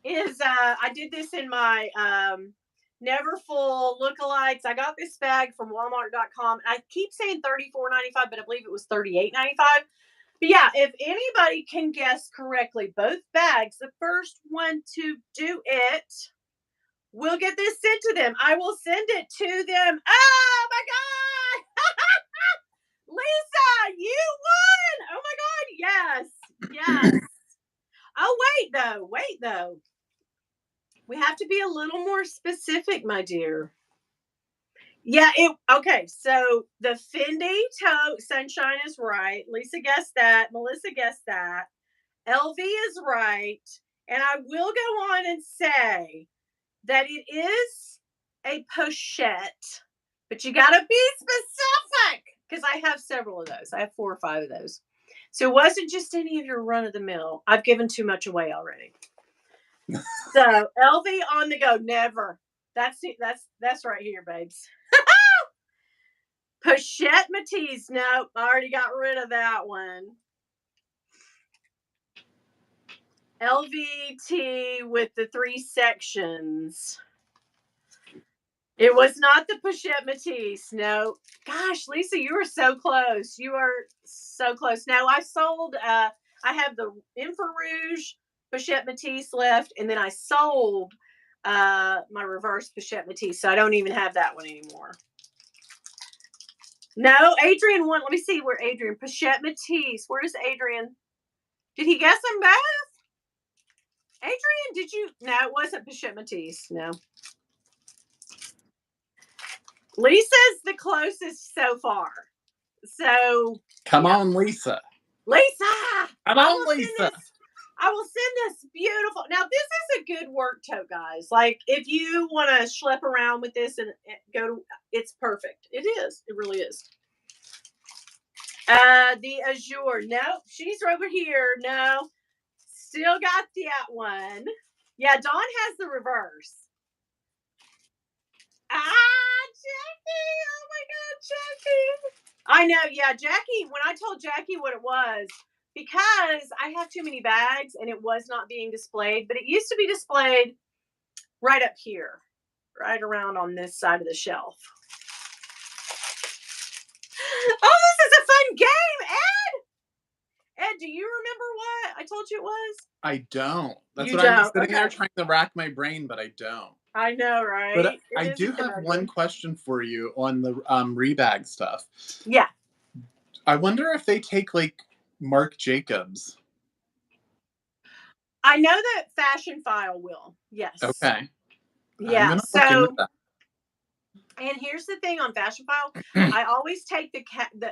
is I did this in my never full lookalikes. I got this bag from Walmart.com. I keep saying $34.95, but I believe it was $38.95. But yeah, if anybody can guess correctly both bags, the first one to do it will get this sent to them. I will send it to them. Oh my God! Lisa, you won! Oh my God, yes, yes. Oh, wait though. We have to be a little more specific, my dear. Yeah, okay, so the Fendi tote, Sunshine is right. Lisa guessed that. Melissa guessed that. LV is right. And I will go on and say that it is a pochette, but you got to be specific because I have several of those. I have 4 or 5 of those. So it wasn't just any of your run of the mill. I've given too much away already. So LV on the go, never. That's right here, babes. Pochette Matisse. Nope, I already got rid of that one. LVT with the 3 sections. It was not the Pochette Matisse. No. Gosh, Lisa, you were so close. You are so close. Now, I sold, I have the Infrarouge Pochette Matisse left, and then I sold my reverse Pochette Matisse, so I don't even have that one anymore. No, Adrian won. Let me see where Adrian, Pochette Matisse. Where's Adrian? Did he guess them both? Adrian, did you? No, it wasn't Pochette Matisse. No. Lisa's the closest so far. So come on, Lisa. Lisa! Come on, Lisa. I will send this beautiful. Now, this is a good work tote, guys. Like, if you want to schlep around with this and go to, it's perfect. It is. It really is. The Azure. Nope. She's over here. No. Still got that one. Yeah, Dawn has the reverse. Jackie. Oh my God, Jackie. I know. Yeah, Jackie, when I told Jackie what it was, because I have too many bags and it was not being displayed, but it used to be displayed right up here, right around on this side of the shelf. Oh, this is a fun game, Ed. Ed, do you remember what I told you it was? I don't. That's what I'm sitting there trying to rack my brain, but I don't. I know, right? But I do have one question for you on the rebag stuff. Yeah. I wonder if they take like Marc Jacobs. I know that Fashion File will. Yes. Okay. Yeah. So, and here's the thing on Fashion File, I always take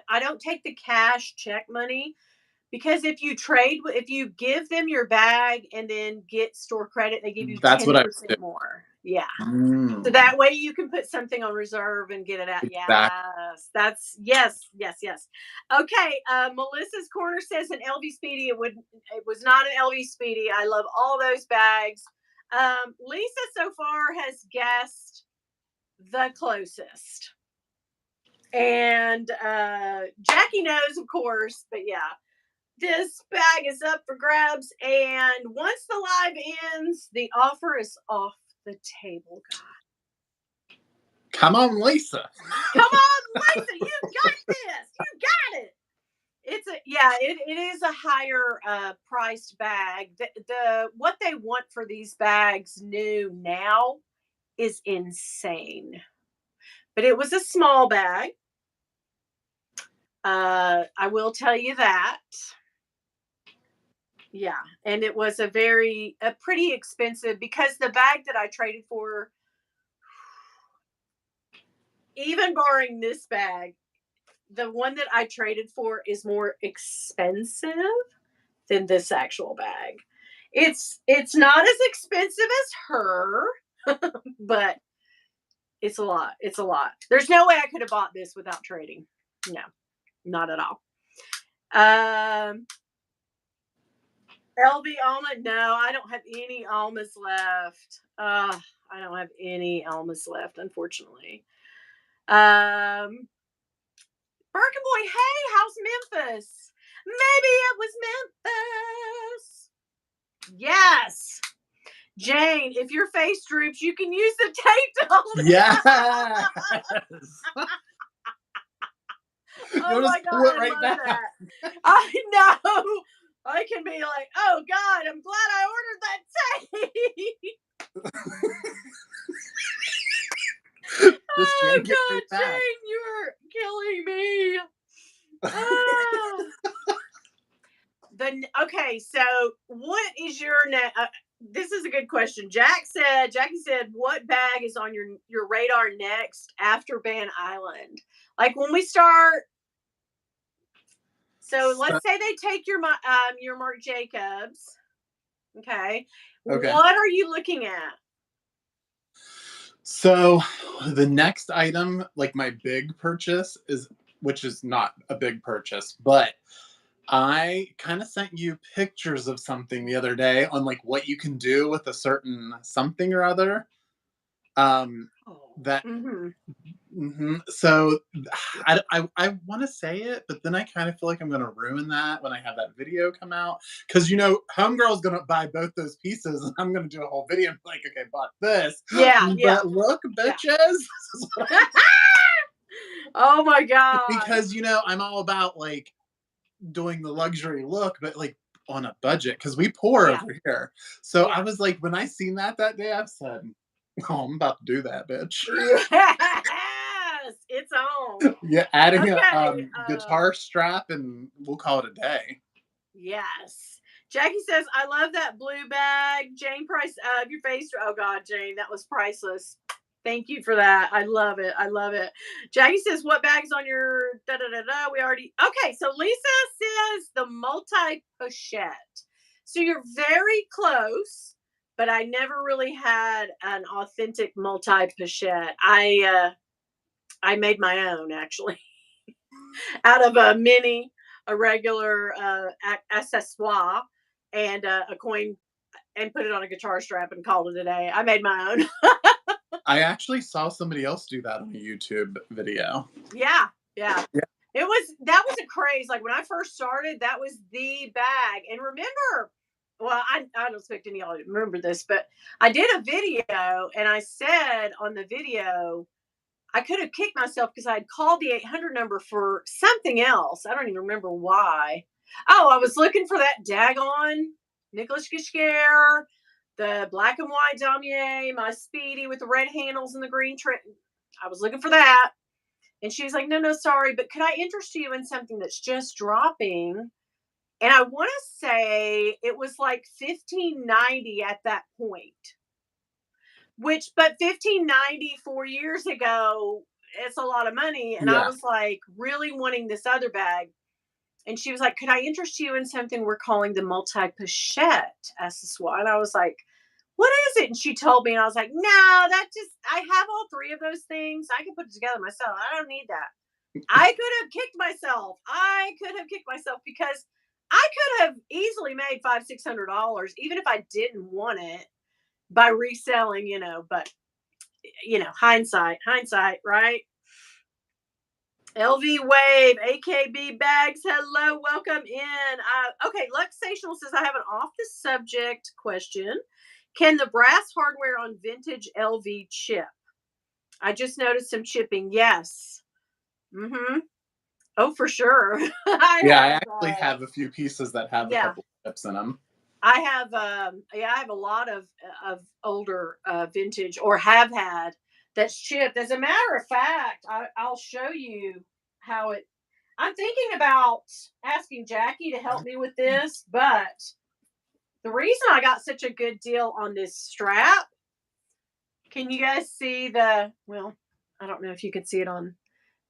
I don't take the cash check money, because if you give them your bag and then get store credit, they give you 10% more. Yeah. So that way you can put something on reserve and get it out. Exactly. Yes. Okay. Melissa's Corner says an LV Speedy. It was not an LV Speedy. I love all those bags. Lisa so far has guessed the closest. And Jackie knows, of course, but yeah. This bag is up for grabs, and once the live ends, the offer is off the table, guys. Come on, Lisa. Come on, Lisa. You got this. You got it. It is a higher priced bag. What they want for these bags new now is insane. But it was a small bag. I will tell you that. Yeah, and it was a pretty expensive, because the bag that I traded for, even barring this bag, the one that I traded for is more expensive than this actual bag. It's not as expensive as her, but it's a lot. It's a lot. There's no way I could have bought this without trading. No, not at all. LV Alma, no, I don't have any Almas left. I don't have any Almas left, unfortunately. Burken Boy, hey, how's Memphis? Maybe it was Memphis. Yes. Jane, if your face droops, you can use the tape to hold it. Yes. Oh my God, I love that. I know. I can be like, oh God, I'm glad I ordered that tape. Oh God, Jane, you're killing me. Okay, so what is your this is a good question. Jackie said, what bag is on your radar next after Van Island? Like when we start. So let's say they take your Marc Jacobs. Okay. What are you looking at? So the next item, like my big purchase which is not a big purchase, but I kind of sent you pictures of something the other day on like what you can do with a certain something or other. So I want to say it, but then I kind of feel like I'm going to ruin that when I have that video come out, because Homegirl's going to buy both those pieces, and I'm going to do a whole video like, okay, bought this. Yeah. But look, bitches. Yeah. Oh my God. Because I'm all about like doing the luxury look, but like on a budget, because we pour over here. So I was like, when I seen that day, I said, oh, I'm about to do that, bitch. Yes, it's on. Yeah, adding a guitar strap, and we'll call it a day. Yes. Jackie says, I love that blue bag. Jane Price, your face. Oh God, Jane, that was priceless. Thank you for that. I love it. I love it. Jackie says, what bag's on your da-da-da-da? We already. Okay, so Lisa says the multi-pochette. So you're very close, but I never really had an authentic multi-pochette. I made my own, actually, out of a mini, a regular accessoire, and a coin, and put it on a guitar strap and called it a day. I made my own. I actually saw somebody else do that on a YouTube video. Yeah. That was a craze. Like when I first started, that was the bag. And remember, well, I don't expect any of y'all to remember this, but I did a video, and I said on the video, I could have kicked myself because I had called the 800 number for something else. I don't even remember why. Oh, I was looking for that daggone Nicholas Gishker, the black and white damier, my Speedy with the red handles and the green trim. I was looking for that. And she was like, no, sorry, but could I interest you in something that's just dropping? And I want to say it was like $15.90 at that point. But $15.90 4 years ago, it's a lot of money. And I was like really wanting this other bag. And she was like, could I interest you in something we're calling the multi-pochette accessoire? And I was like, what is it? And she told me, and I was like, no, I have all three of those things. I can put it together myself. I don't need that. I could have kicked myself. Because I could have easily made $500-600, even if I didn't want it, by reselling, but hindsight, right? LV Wave, AKB Bags, hello, welcome in. Okay, Luxational says, I have an off the subject question. Can the brass hardware on vintage LV chip? I just noticed some chipping. Yes. Mm-hmm. Oh, for sure. I actually have a few pieces that have a couple of chips in them. I have a lot of older vintage, or have had, that's chipped. As a matter of fact, I'll show you how it. I'm thinking about asking Jackie to help me with this, but The reason I got such a good deal on this strap, can you guys see well, I don't know if you could see it on,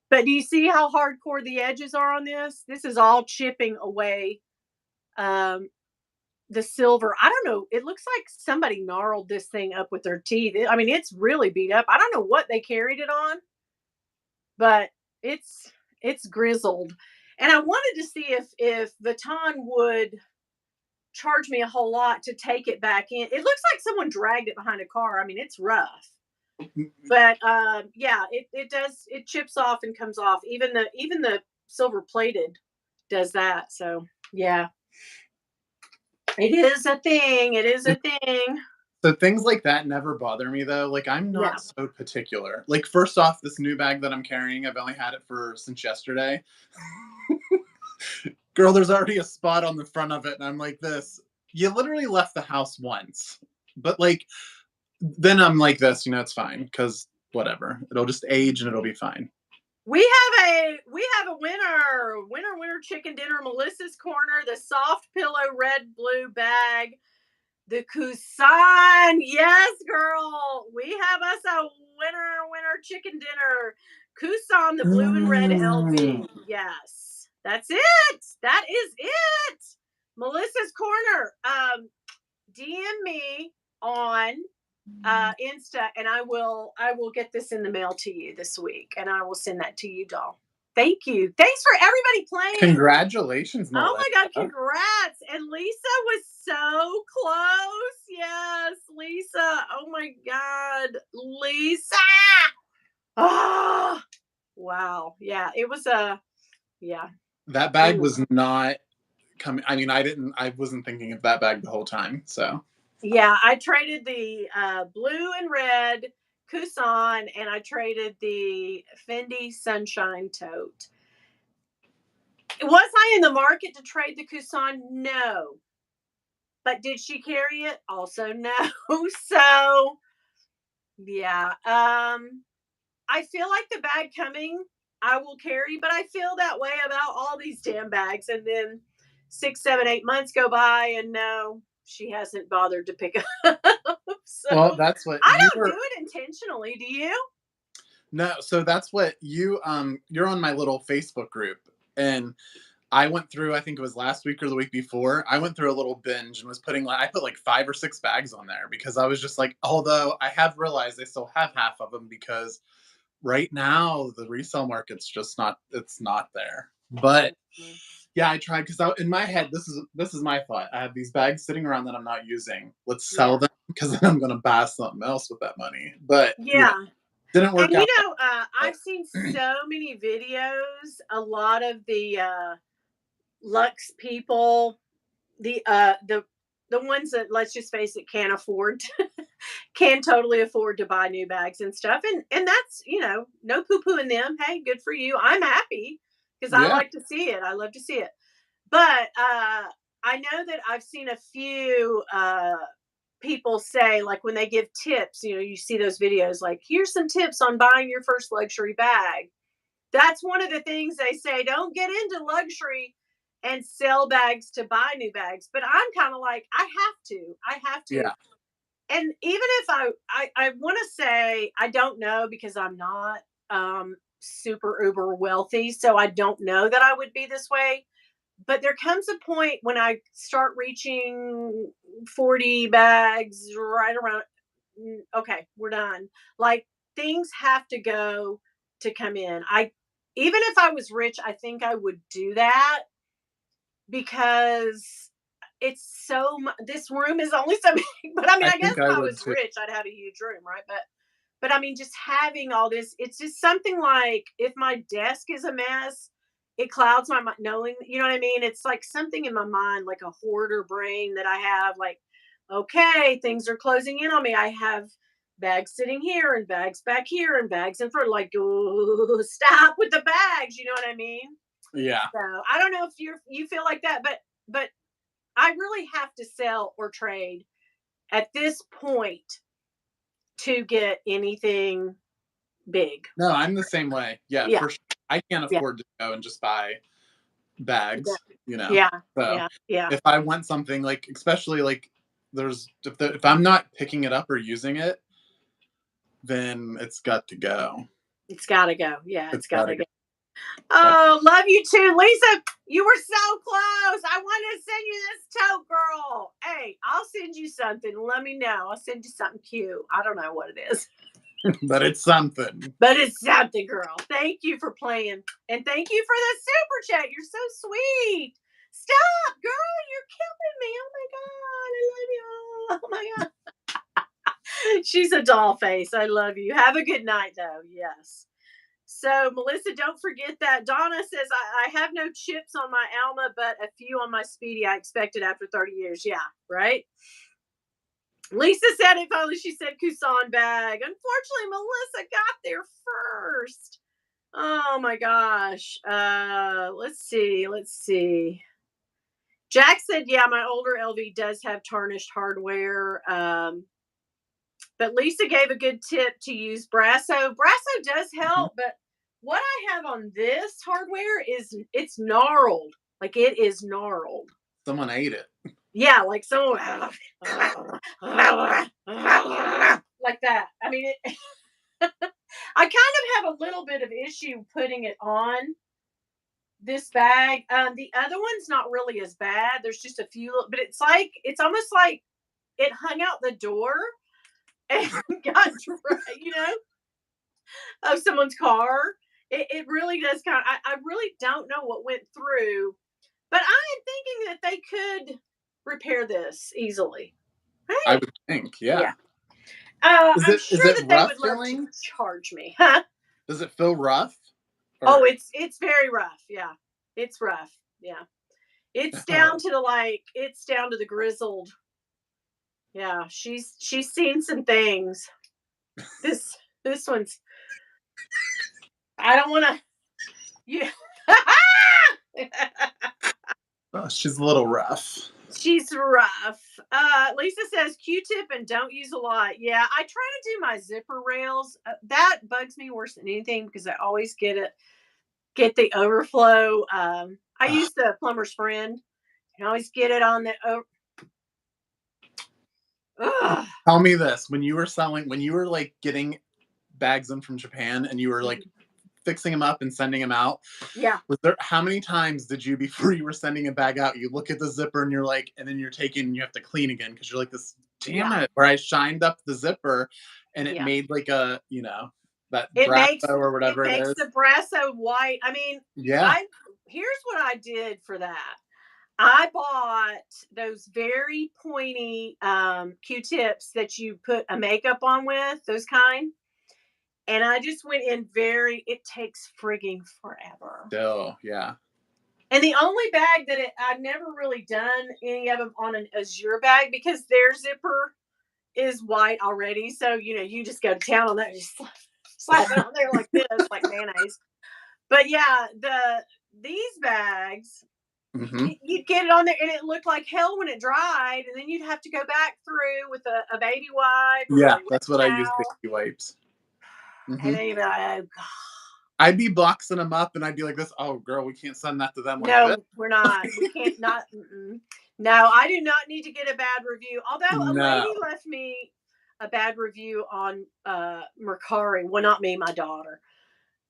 but do you see how hardcore the edges are on this? This is all chipping away um, the silver. I don't know. It looks like somebody gnarled this thing up with their teeth. I mean, it's really beat up. I don't know what they carried it on, but it's grizzled. And I wanted to see if Vuitton would charge me a whole lot to take it back in. It looks like someone dragged it behind a car. I mean, it's rough. But yeah, it does, it chips off and comes off. Even the silver plated does that. So yeah. It is a thing. It is a thing. So things like that never bother me though. Like I'm Yeah. not so particular. Like first off, this new bag that I'm carrying, I've only had it since yesterday. Girl, there's already a spot on the front of it, and I'm like this. You literally left the house once. But like then I'm like this, it's fine, because whatever. It'll just age and it'll be fine. We have a winner chicken dinner, Melissa's Corner, the soft pillow red blue bag, the Kusan. Yes, girl. We have us a winner chicken dinner. Kusan, the blue and red LV. Yes. That's it. That is it. Melissa's Corner. DM me on Insta, and I will get this in the mail to you this week, and I will send that to you, doll. Thank you. Thanks for everybody playing. Congratulations, Melissa. Oh my God, congrats. And Lisa was so close. Yes, Lisa. Oh my God, Lisa. Oh, wow. Yeah, it was yeah. That bag was not coming. I mean, I wasn't thinking of that bag the whole time. So yeah, I traded the blue and red Kusan, and I traded the Fendi Sunshine Tote. Was I in the market to trade the Kusan? No. But did she carry it? Also no. So yeah. I feel like the bag coming I will carry, but I feel that way about all these damn bags. And then 6, 7, 8 months go by, and no, she hasn't bothered to pick up. So well, that's what I don't do it intentionally. Do you? No, so that's what you're on my little Facebook group, and I went through, I think it was last week or the week before, I went through a little binge and was I put like 5 or 6 bags on there because I was just like, although I have realized I still have half of them because right now the resale market's just it's not there. But yeah, I tried because in my head, this is my thought. I have these bags sitting around that I'm not using. Let's sell them because then I'm going to buy something else with that money. But yeah. Didn't work out. I've seen so many videos. A lot of the Lux people, the ones that, let's just face it, can't afford can totally afford to buy new bags and stuff, and that's no poo poo in them. Hey, good for you. I'm happy because I like to see it. I love to see it. But I know that I've seen a few people say, like, when they give tips, you see those videos like, here's some tips on buying your first luxury bag. That's one of the things they say. Don't get into luxury and sell bags to buy new bags. But I'm kind of like, I have to. Yeah. And even if I want to say, I don't know, because I'm not super uber wealthy, so I don't know that I would be this way. But there comes a point when I start reaching 40 bags right around, okay, we're done. Like, things have to go to come in. Even if I was rich, I think I would do that because it's this room is only so big. But I mean, I guess if I was rich, I'd have a huge room, right? But I mean, just having all this, it's just something like, if my desk is a mess, it clouds my mind knowing, you know what I mean? It's like something in my mind, like a hoarder brain that I have, like, okay, things are closing in on me. I have bags sitting here and bags back here and bags in front, like, ooh, stop with the bags. You know what I mean? Yeah. So I don't know if you feel like that, but I really have to sell or trade at this point to get anything big. No, I'm the same way. Yeah. For sure. I can't afford to go and just buy bags, you know. Yeah. So Yeah. Yeah. if I want something like, especially like, if I'm not picking it up or using it, then it's got to go. It's got to go. Yeah. It's It's got got to to go. go. Oh, love you too. Lisa, you were so close. I wanted to send you this tote, girl. Hey, I'll send you something. Let me know. I'll send you something cute. I don't know what it is, But it's something. but it's something, girl. Thank you for playing. And thank you for the super chat. You're so sweet. Stop, girl. You're killing me. Oh my God. I love you. Oh my God. She's a doll face. I love you. Have a good night, though. Yes. So, Melissa, don't forget that. Donna says, I have no chips on my Alma, but a few on my Speedy. I expected after 30 years. Yeah, right? Lisa said if only she said Kusan bag. Unfortunately, Melissa got there first. Oh my gosh. Let's see. Let's see. Jack said, yeah, my older LV does have tarnished hardware. But Lisa gave a good tip to use Brasso. Brasso does help, but what I have on this hardware is it's gnarled. Like it is gnarled. Someone ate it. Yeah, like someone like that. I mean, I kind of have a little bit of issue putting it on this bag. The other one's not really as bad. There's just a few, but it's almost like it hung out the door and got of someone's car. It really does kind of, I really don't know what went through, but I am thinking that they could repair this easily. Right? I would think, yeah. I'm sure is it that they rough would love feeling? to charge me. Huh? Does it feel rough? Oh, it's very rough. Yeah. It's rough. Yeah. It's down to it's down to the grizzled. Yeah, she's seen some things. This one's, I don't want to. Yeah. Oh, she's a little rough. She's rough. Lisa says Q-tip and don't use a lot. Yeah, I try to do my zipper rails. That bugs me worse than anything because I always get the overflow. I use the plumber's friend. I always get it on the. Tell me this: when you were like getting bags in from Japan, and you were like fixing them up and sending them out. Yeah. How many times did you, before you were sending a bag out, you look at the zipper and you're like, and then you're taking and you have to clean again because you're like, this, damn it, where I shined up the zipper and it made like a, that Brasso or whatever it is. The Brasso white. I mean, yeah. Here's what I did for that. I bought those very pointy Q-tips that you put a makeup on with, those kind. And I just went in it takes frigging forever. Oh, yeah. And the only bag that I've never really done any of them on an Azure bag because their zipper is white already. So, you just go to town on that. Just slap it on there like this, like mayonnaise. But yeah, these bags, you'd get it on there and it looked like hell when it dried. And then you'd have to go back through with a baby wipe. Yeah, that's what I use, baby wipes. And then you'd be like, oh, God. I'd be boxing them up and I'd be like, this, oh, girl, we can't send that to them. No, we're not. We can't not. No, I do not need to get a bad review. Although a lady left me a bad review on Mercari. Well, not me, my daughter.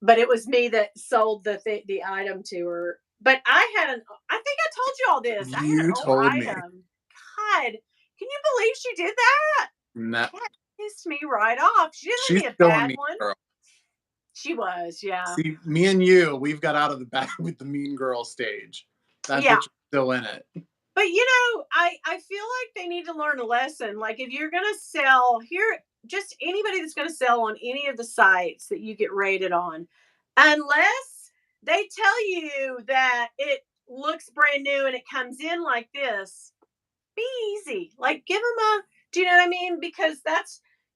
But it was me that sold the item to her. But I think I told you all this. I had an old item. God, can you believe she did that? No. That pissed me right off. She didn't have me a bad one. Girl. She was, yeah. See, me and you, we've got out of the bag with the mean girl stage. That bitch is still in it. But I feel like they need to learn a lesson. Like if you're gonna sell just anybody that's gonna sell on any of the sites that you get rated on, unless they tell you that it looks brand new and it comes in like this, be easy. Like give them do you know what I mean? Because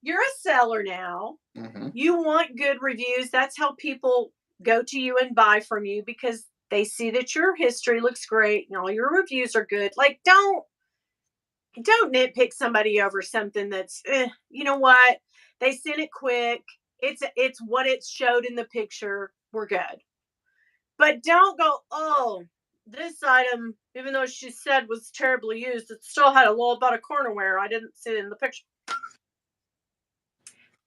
you're a seller now. Mm-hmm. You want good reviews. That's how people go to you and buy from you because they see that your history looks great and all your reviews are good. Like, don't nitpick somebody over something that's, you know what? They sent it quick. It's what it showed in the picture. We're good. But don't go, oh, this item, even though she said was terribly used, it still had a little bit of cornerware. I didn't see it in the picture.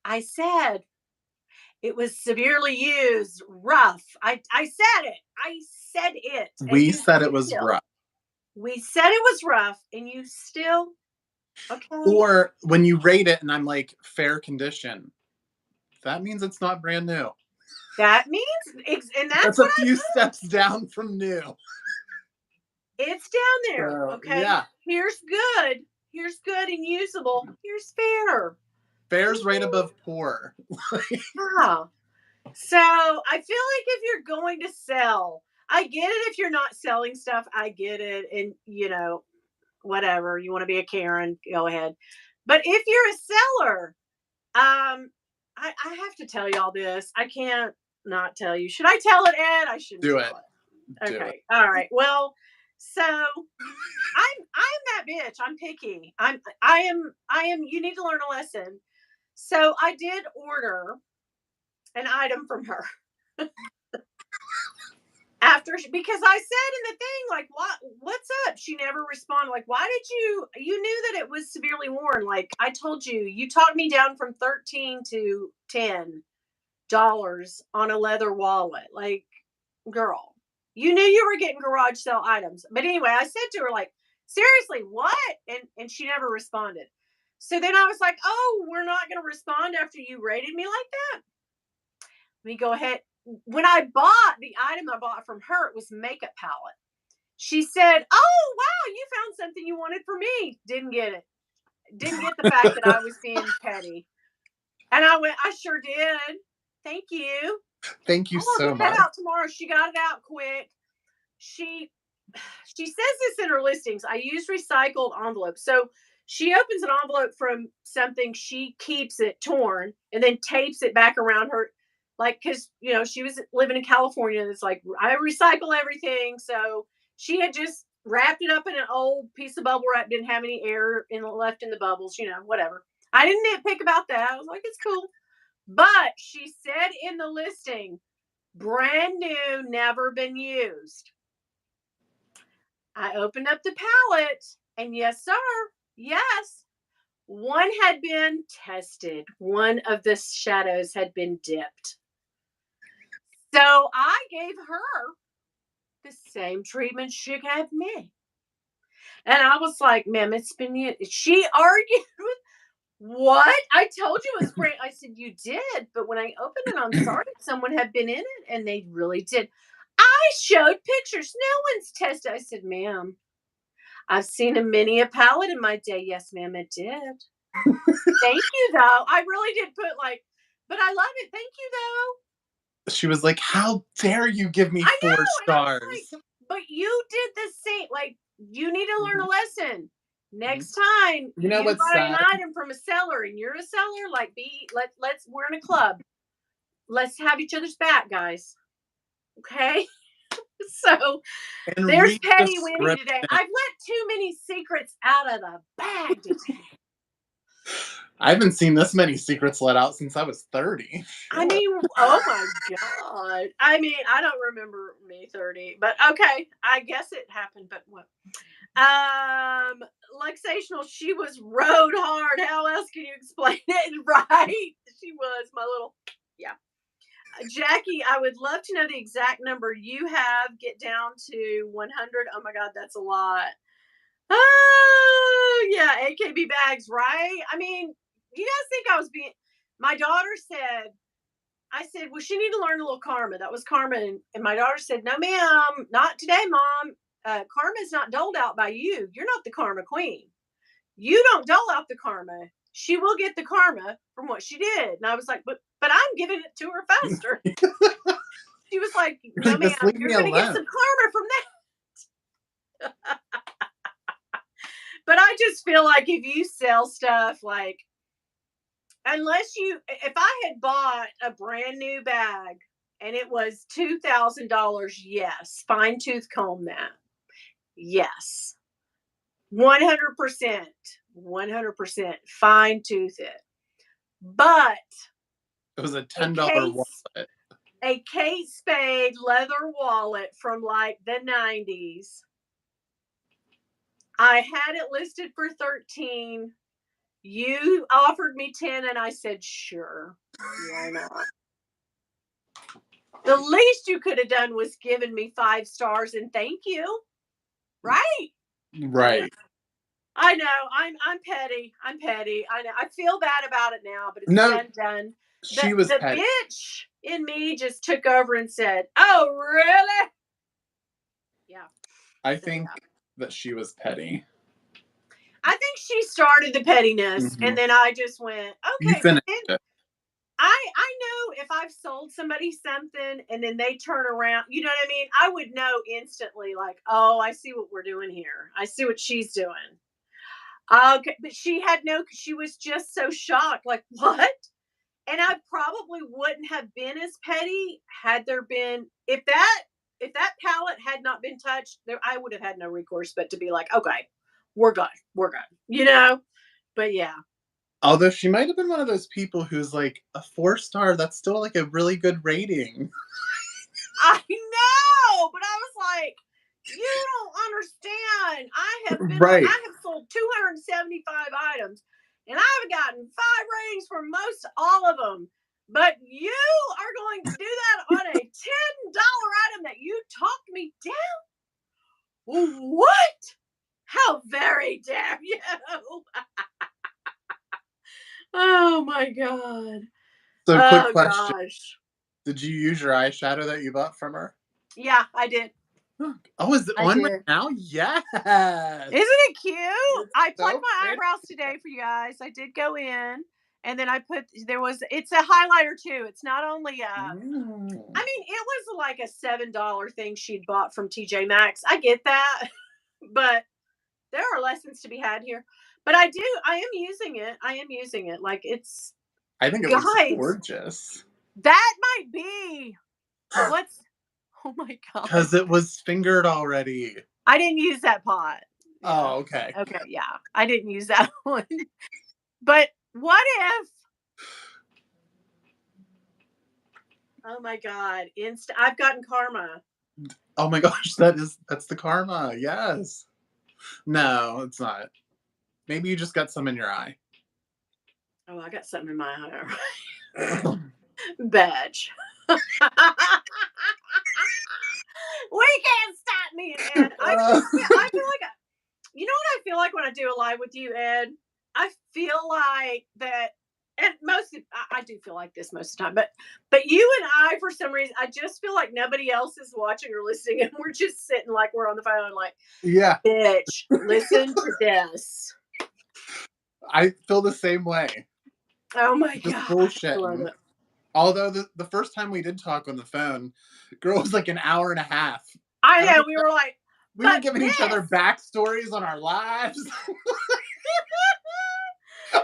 I said it was severely used, rough. I said it. I said it. And We you said it was still, rough. we said it was rough, and you still, okay. Or when you rate it and I'm like, fair condition, that means it's not brand new. That means, and that's That's what a few steps down from new. it's down there. So, Okay. yeah. Here's good. Here's good and usable. Here's fair. Fair's right above poor. Yeah. So I feel like if you're going to sell, I get it if you're not selling stuff. I get it. And, whatever. You want to be a Karen, go ahead. But if you're a seller, I have to tell you all this. I can't not tell you. Should I tell it, Ed? I shouldn't Do tell it. it. Do Okay. it. All right. Well, so I'm that bitch. I'm picky. I am you need to learn a lesson. So I did order an item from her. Because I said in the thing, like, what's up? She never responded. Like, why did you knew that it was severely worn? Like, I told you talked me down from 13 to $10 on a leather wallet. Like, girl, you knew you were getting garage sale items. But anyway, I said to her, like, seriously, what? And she never responded. So then I was like, oh, we're not gonna respond after you rated me like that. Let me go ahead. When I bought the item I bought from her, it was makeup palette. She said, oh wow, you found something you wanted for me. Didn't get it. Didn't get the fact that I was being petty. And I went, I sure did. Thank you. Thank you I'll so get that much. out tomorrow. She got it out quick. She says this in her listings. I use recycled envelopes. So she opens an envelope from something, she keeps it torn and then tapes it back around her. Like, because, she was living in California. It's like, I recycle everything. So she had just wrapped it up in an old piece of bubble wrap, didn't have any air left in the bubbles, whatever. I didn't nitpick about that. I was like, it's cool. But she said in the listing, brand new, never been used. I opened up the palette, and yes, sir. Yes. One had been tested. One of the shadows had been dipped. So I gave her the same treatment she gave me. And I was like, ma'am, it's been used. She argued, what? I told you it was great. I said, you did. But when I opened it, I'm sorry, someone had been in it, and they really did. I showed pictures. No one's tested. I said, ma'am, I've seen many a palette in my day. Yes, ma'am, it did. Thank you, though. I really did put but I love it. Thank you, though. She was like, how dare you give me I know, 4 stars? like, but you did the same. Like, you need to learn a lesson. Next Mm-hmm. time You know what's buy an sad? item from a seller and you're a seller, like, we're in a club. Let's have each other's back, guys. Okay? So And there's read Petty the Winnie script. today. I've let too many secrets out of the bag today. I haven't seen this many secrets let out since I was 30. I mean, oh my God. I mean, I don't remember me 30, but okay. I guess it happened, but what? Luxational, she was rode hard. How else can you explain it? Right? She was my little, yeah. Jackie, I would love to know the exact number you have. Get down to 100. Oh my God, that's a lot. Oh, yeah. AKB bags, right? I mean, you guys think I was being, my daughter said, I said, well, she need to learn a little karma. That was karma. And my daughter said, no, ma'am, not today, mom. Karma is not doled out by you. You're not the karma queen. You don't dole out the karma. She will get the karma from what she did. And I was like, but I'm giving it to her faster. She was like, no, ma'am, you're going to get some karma from that. But I just feel like if you sell stuff, like, if I had bought a brand new bag and it was $2,000, yes, fine tooth comb that. Yes. 100%. 100%. Fine tooth it. But it was a $10 wallet. a Kate Spade leather wallet from like the 90s. I had it listed for 13. You offered me 10 and I said, sure, why not? The least you could have done was given me 5 stars and thank you. Right? Right. I know. I'm petty. I'm petty. I know. I feel bad about it now, but it's No, done. she was The petty. bitch in me just took over and said, "Oh, really?" Yeah. I think that she was petty. I think she started the pettiness, Mm-hmm. and then I just went, You okay. But finished then it. I know if I've sold somebody something and then they turn around, you know what I mean? I would know instantly, like, oh, I see what we're doing here. I see what she's doing. Okay, but she had no. She was just so shocked, like, what? And I probably wouldn't have been as petty had there been if that palette had not been touched, there I would have had no recourse but to be like, okay, we're good. We're good. You know? But yeah. Although she might have been one of those people who's like a 4-star, that's still like a really good rating. I know, but I was like, you don't understand. Right. I have sold 275 items and I've gotten 5 ratings for most all of them. But you are going to do that on a $10 item that you talked me down? What? How very dare you? Oh my God. So quick Oh question. gosh. Did you use your eyeshadow that you bought from her? Yeah, I did. Oh, is it I on right did. now? Yes. Isn't it cute? It's I plucked so my pretty. eyebrows today for you guys. I did go in and then it's a highlighter too. It's not only Mm. I mean, it was like a $7 thing she'd bought from TJ Maxx. I get that. But there are lessons to be had here. But I am using it. I am using it. Like it's I think it looks guys, gorgeous. that might be what's oh my God. Because it was fingered already. I didn't use that pot. Yeah. Oh, okay. Okay, yeah. I didn't use that one. But what if oh my God, I've gotten karma. Oh my gosh, that's the karma. Yes. No, it's not. Maybe you just got some in your eye. Oh, I got something in my eye. Badge. We can't stop me and Ed. I feel like you know what I feel like when I do a live with you, Ed? I feel like that, and I do feel like this most of the time, but you and I, for some reason, I just feel like nobody else is watching or listening, and we're just sitting like we're on the phone, like, Yeah. bitch, listen to this. I feel the same way. Oh my Just God. I love bullshitting. it. Although the first time we did talk on the phone, girl, was like an hour and a half. I know, we were like, We were but giving each other backstories on our lives.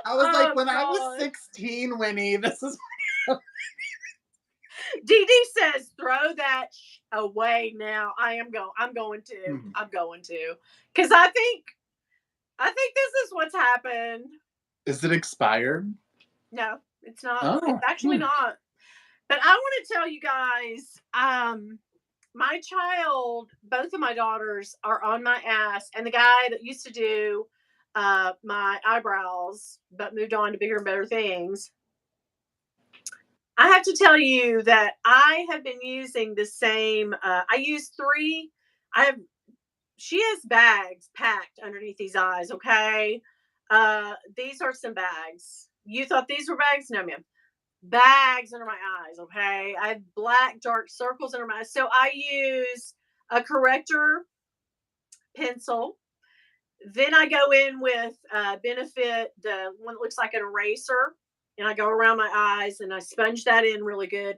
I was like, when I was 16, Winnie, this is. Dee Dee says, throw that away now. I'm going to. Mhm. I'm going to. Because I think this is what's happened. Is it expired? No, it's not. Oh, It's actually not. But I want to tell you guys, my child, both of my daughters are on my ass. And the guy that used to do my eyebrows, but moved on to bigger and better things. I have to tell you that I have been using the same. I use 3. I have. She has bags packed underneath these eyes. Okay, these are some bags. You thought these were bags? No, ma'am. Bags under my eyes. Okay, I have black dark circles under my eyes. So I use a corrector pencil. Then I go in with Benefit, the one that looks like an eraser, and I go around my eyes and I sponge that in really good.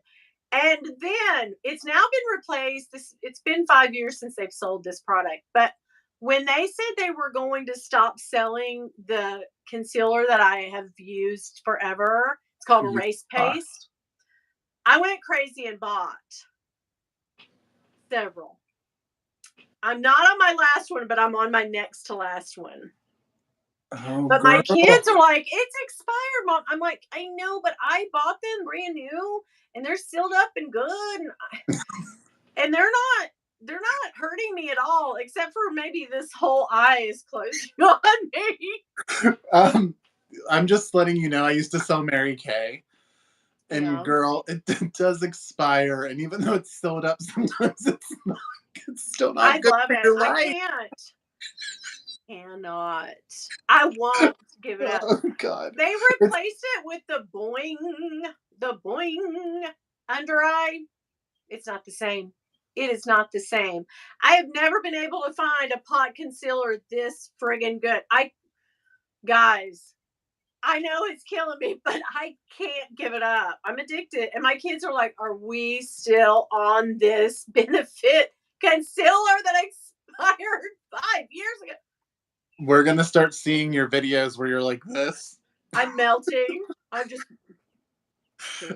And then it's now been replaced. It's been 5 years since they've sold this product, but when they said they were going to stop selling the concealer that I have used forever, it's called Erase Paste. I went crazy and bought several. I'm not on my last one, but I'm on my next to last one. Oh, But my girl. kids are like, it's expired, Mom. I'm like, I know, but I bought them brand new and they're sealed up and good. And they're not hurting me at all, except for maybe this whole eye is closing on me. I'm just letting you know, I used to sell Mary Kay. And Yeah. girl, it does expire. And even though it's sealed up, sometimes it's still not I good love for it. your I life. cannot. I won't give it up. Oh, God. They It's, replaced it with the boing under eye. It's not the same. It is not the same. I have never been able to find a pot concealer this friggin' good. Guys, I know it's killing me, but I can't give it up. I'm addicted. And my kids are like, are we still on this benefit concealer that expired 5 years ago? we're going to start seeing your videos where you're like this. I'm melting. I'm just.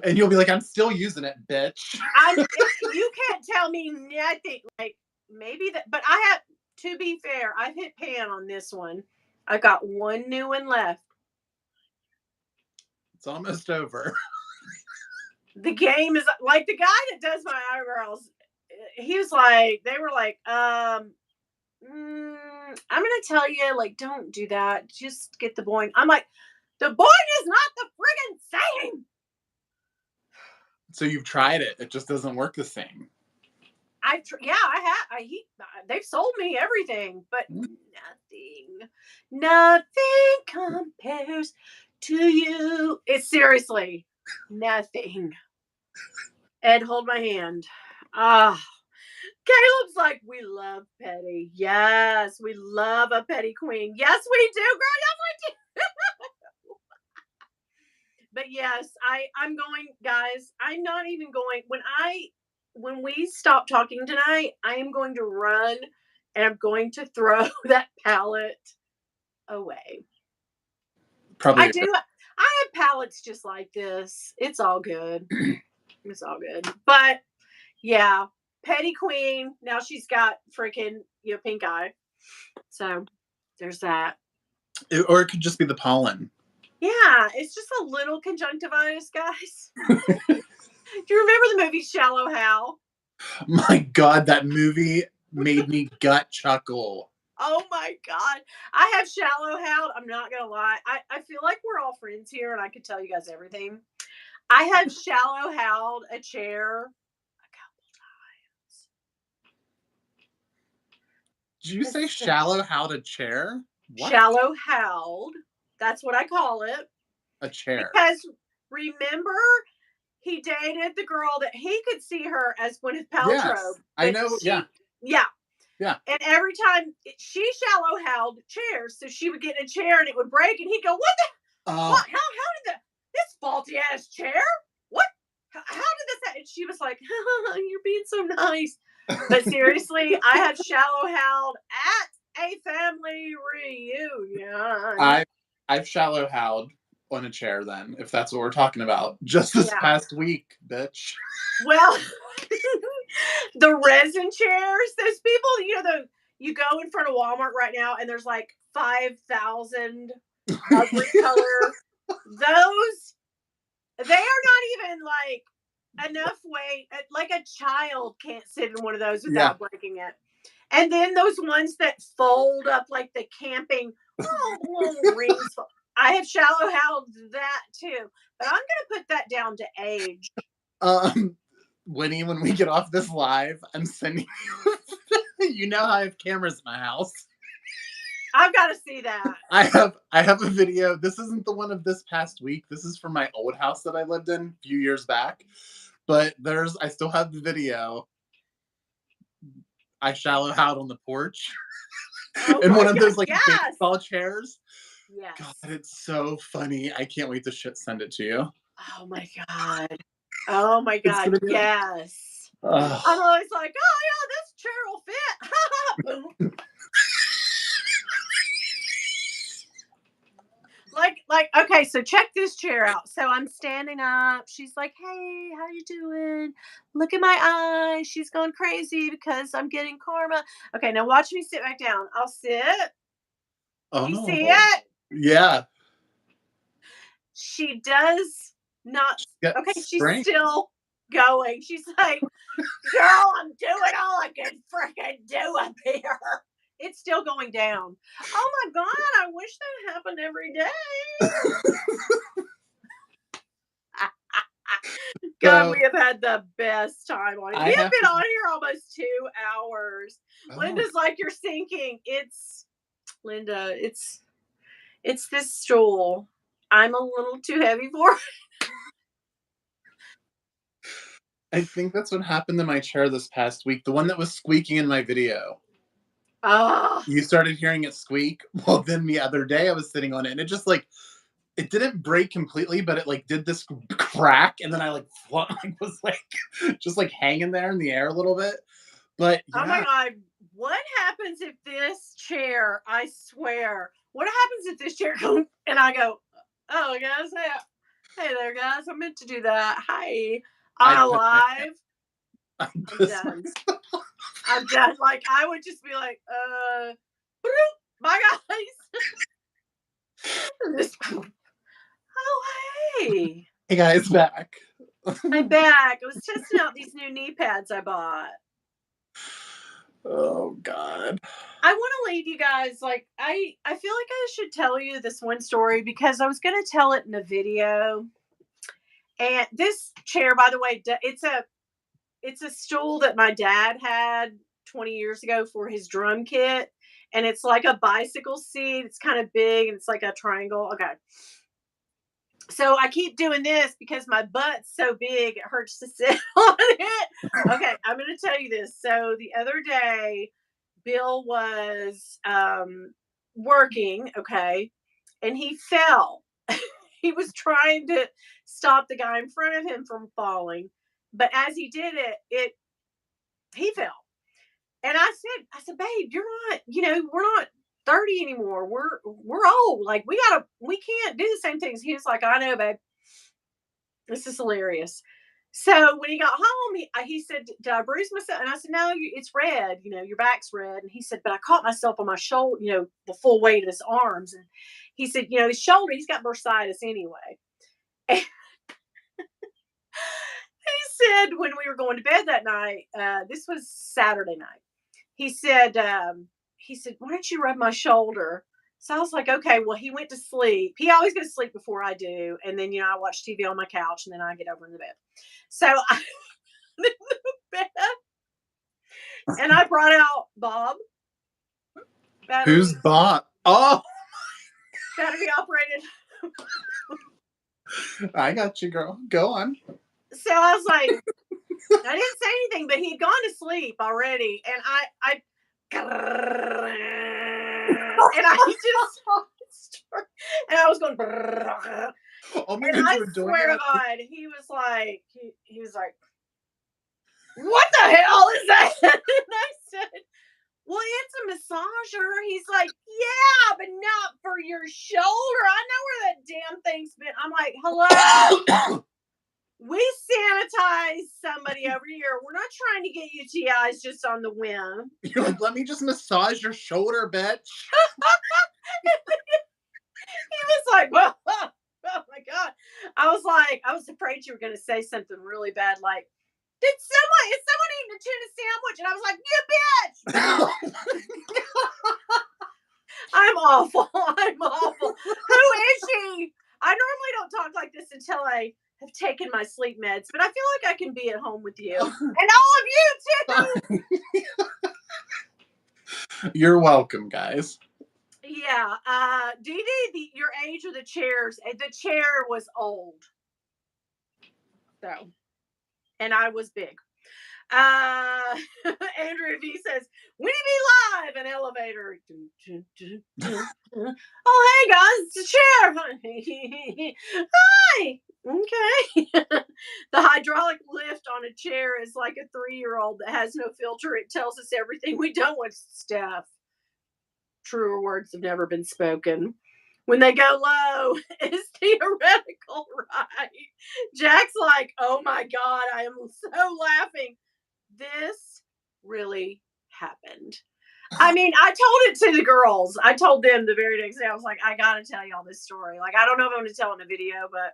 And you'll be like, I'm still using it, bitch. You can't tell me nothing. Like, maybe that, but I have, to be fair, I've hit pan on this one. I got one new one left. It's almost over. The game is like the guy that does my eyebrows. He was like, they were like, I'm gonna tell you, like, don't do that. Just get the boing. I'm like, the boing is not the friggin' same. So you've tried it. It just doesn't work the same. I have. They've sold me everything, but nothing compares to you. It's seriously nothing. Ed, hold my hand. Ah, Caleb's like, we love petty. Yes, we love a petty queen. Yes, we do, girl. Yes, we do. But yes, I'm going, guys. I'm not even going when we stop talking tonight. I am going to run and I'm going to throw that palette away. Probably. I do. I have palettes just like this. It's all good. It's all good. But yeah, petty queen. Now she's got freaking pink eye. So there's that. Or it could just be the pollen. Yeah, it's just a little conjunctivitis, guys. Do you remember the movie Shallow Hal? My God, that movie made me gut chuckle. Oh my God. I have Shallow Hal. I'm not going to lie. I feel like we're all friends here and I could tell you guys everything. I have Shallow Hal a chair a couple times. Did you say shallow howled a chair? What? Shallow howled. That's what I call it. A chair. Because remember, he dated the girl that he could see her as Gwyneth Paltrow. Yes, I know. Yeah. Yeah. And every time she shallow howled chairs, so she would get in a chair and it would break, and he'd go, "What the? What? How did this faulty ass chair? What? How did this happen?" And she was like, "You're being so nice." But seriously, I have shallow howled at a family reunion. I've shallow howled on a chair then, if that's what we're talking about. Just this past week, bitch. Well, the resin chairs, those people, you go in front of Walmart right now and there's like 5,000 every color. Those, they are not even like enough weight. Like a child can't sit in one of those without breaking it. And then those ones that fold up like the camping little rings. I have shallow howled that too, but I'm gonna put that down to age. Winnie, when we get off this live, I'm sending you. You know how I have cameras in my house. I've got to see that. I have a video. This isn't the one of this past week. This is from my old house that I lived in a few years back. But I still have the video. I shallow howled on the porch. In one of those like baseball chairs. Yes. God, it's so funny. I can't wait to send it to you. Oh my God. Oh my God. Yes. I'm always like, oh yeah, this chair will fit. like, okay, so check this chair out. So I'm standing up. She's like, hey, how you doing? Look at my eye. She's going crazy because I'm getting karma. Okay, now watch me sit back down. I'll sit. Oh. You see it? Yeah. She does not. Got Okay, she's strength. still going. She's like, girl, I'm doing all I can freaking do up here. It's still going down. Oh my God, I wish that happened every day. God, So we have had the best time on it. I We have have been to. on here almost 2 hours. Oh, Linda's like, you're sinking. It's Linda, it's this stool. I'm a little too heavy for it. I think that's what happened to my chair this past week. The one that was squeaking in my video. Oh, You started hearing it squeak. Well, then the other day I was sitting on it and it just like it didn't break completely, but it like did this crack, and then I like, like was like just like hanging there in the air a little bit. But oh my yeah, God. What happens if this chair, I swear, what happens if this chair comes and I go, oh, guys, hey there, guys. I meant to do that. Hi, I'd I'm piss my pants. alive. I'd I'm piss done. I'm done. Like, I would just be like, bye, guys. Just, oh, hey. Hey guys, back. I'm back. I was testing out these new knee pads I bought. Oh God. I want to leave you guys like I feel like I should tell you this one story because I was going to tell it in a video. And this chair, by the way, it's a stool that my dad had 20 years ago for his drum kit, and it's like a bicycle seat. It's kind of big and it's like a triangle. Okay. So I keep doing this because my butt's so big it hurts to sit on it. Okay, I'm going to tell you this. So the other day Bill was working, okay, and he fell. He was trying to stop the guy in front of him from falling, but as he did it, he fell. And I said, babe, you're not, we're not 30 anymore. We're old. Like we can't do the same things. He was like, I know, babe. This is hilarious. So when he got home, he said, "Did I bruise myself?" And I said, "No, it's red. Your back's red." And he said, "But I caught myself on my shoulder. The full weight of his arms." And he said, "His shoulder. He's got bursitis anyway." And he said when we were going to bed that night, this was Saturday night. He said, "Why don't you rub my shoulder?" So I was like, okay, well, he went to sleep. He always goes to sleep before I do. And then, I watch TV on my couch and then I get over in the bed. So I in the bed and I brought out Bob, Who's battery bought? Oh, battery operated. I got you, girl. Go on. So I was like, I didn't say anything, but he'd gone to sleep already. And and I just, and I was going, Oh my and God, I you were doing swear to it. God, he was like, he was like, what the hell is that? And I said, well, it's a massager. He's like, yeah, but not for your shoulder. I know where that damn thing's been. I'm like, hello. We sanitize somebody over here. We're not trying to get UTIs just on the whim. You're like, let me just massage your shoulder, bitch. He was like, well, oh my God. I was afraid you were going to say something really bad, like, is someone eating a tuna sandwich? And I was like, you bitch. I'm awful. I'm awful. Who is she? I normally don't talk like this until I have taken my sleep meds, but I feel like I can be at home with you. And all of you too. You're welcome, guys. Yeah. Dee Dee, your age or the chairs? The chair was old. So, and I was big. Andrew V says, Winnie be live, an elevator. Oh, hey guys, it's a chair. Hi. Okay. The hydraulic lift on a chair is like a 3-year-old that has no filter. It tells us everything we don't want staff. Truer words have never been spoken. When they go low, it's theoretical, right? Jack's like, oh my God, I am so laughing. This really happened. I mean, I told it to the girls. I told them the very next day. I was like, I gotta tell y'all this story. Like, I don't know if I'm gonna tell in a video, but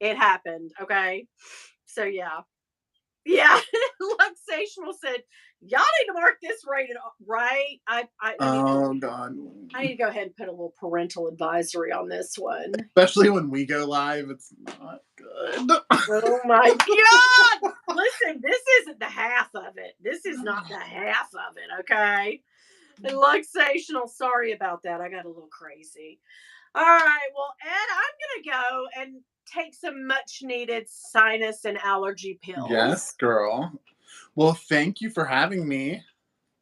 it happened. Okay. So yeah. Yeah. Luxational said, y'all need to mark this rated right. I mean, Oh God. I need to go ahead and put a little parental advisory on this one. Especially when we go live, it's not good. Oh my God. Listen, this isn't the half of it. This is not the half of it, okay? And luxational, sorry about that. I got a little crazy. All right. Well, Ed, I'm going to go and take some much needed sinus and allergy Yes, pills. girl. Well, thank you for having me.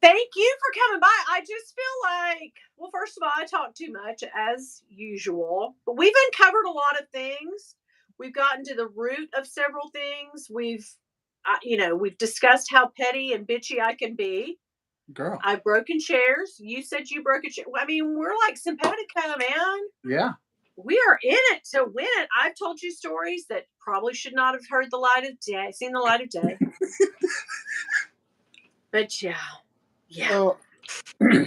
Thank you for coming by. I just feel like, well, first of all, I talk too much as usual, but we've uncovered a lot of things. We've gotten to the root of several things. We've discussed how petty and bitchy I can be. Girl. I've broken chairs. You said you broke a chair. I mean, we're like simpatico, man. Yeah. We are in it to win it. I've told you stories that probably should not have heard the light of day, seen the light of day. But yeah. So,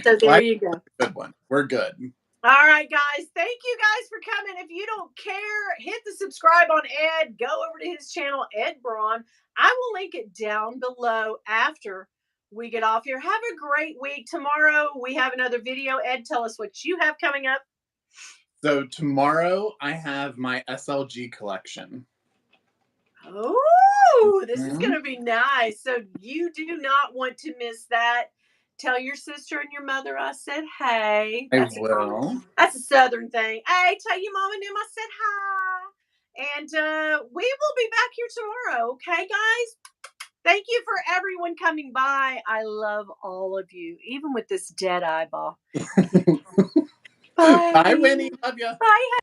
So there you go. good one. We're good. All right, guys. Thank you guys for coming. If you don't care, hit the subscribe on Ed. Go over to his channel, Ed Braun. I will link it down below after we get off here. Have a great week. Tomorrow we have another video. Ed, tell us what you have coming up. So tomorrow I have my SLG collection. Oh, this is going to be nice. So you do not want to miss that. Tell your sister and your mother I said hey. I will. That's a Southern thing. Hey, tell your mom and them I said hi. And we will be back here tomorrow. Okay, guys? Thank you for everyone coming by. I love all of you, even with this dead eyeball. Bye. Bye, Winnie. Love ya. Bye.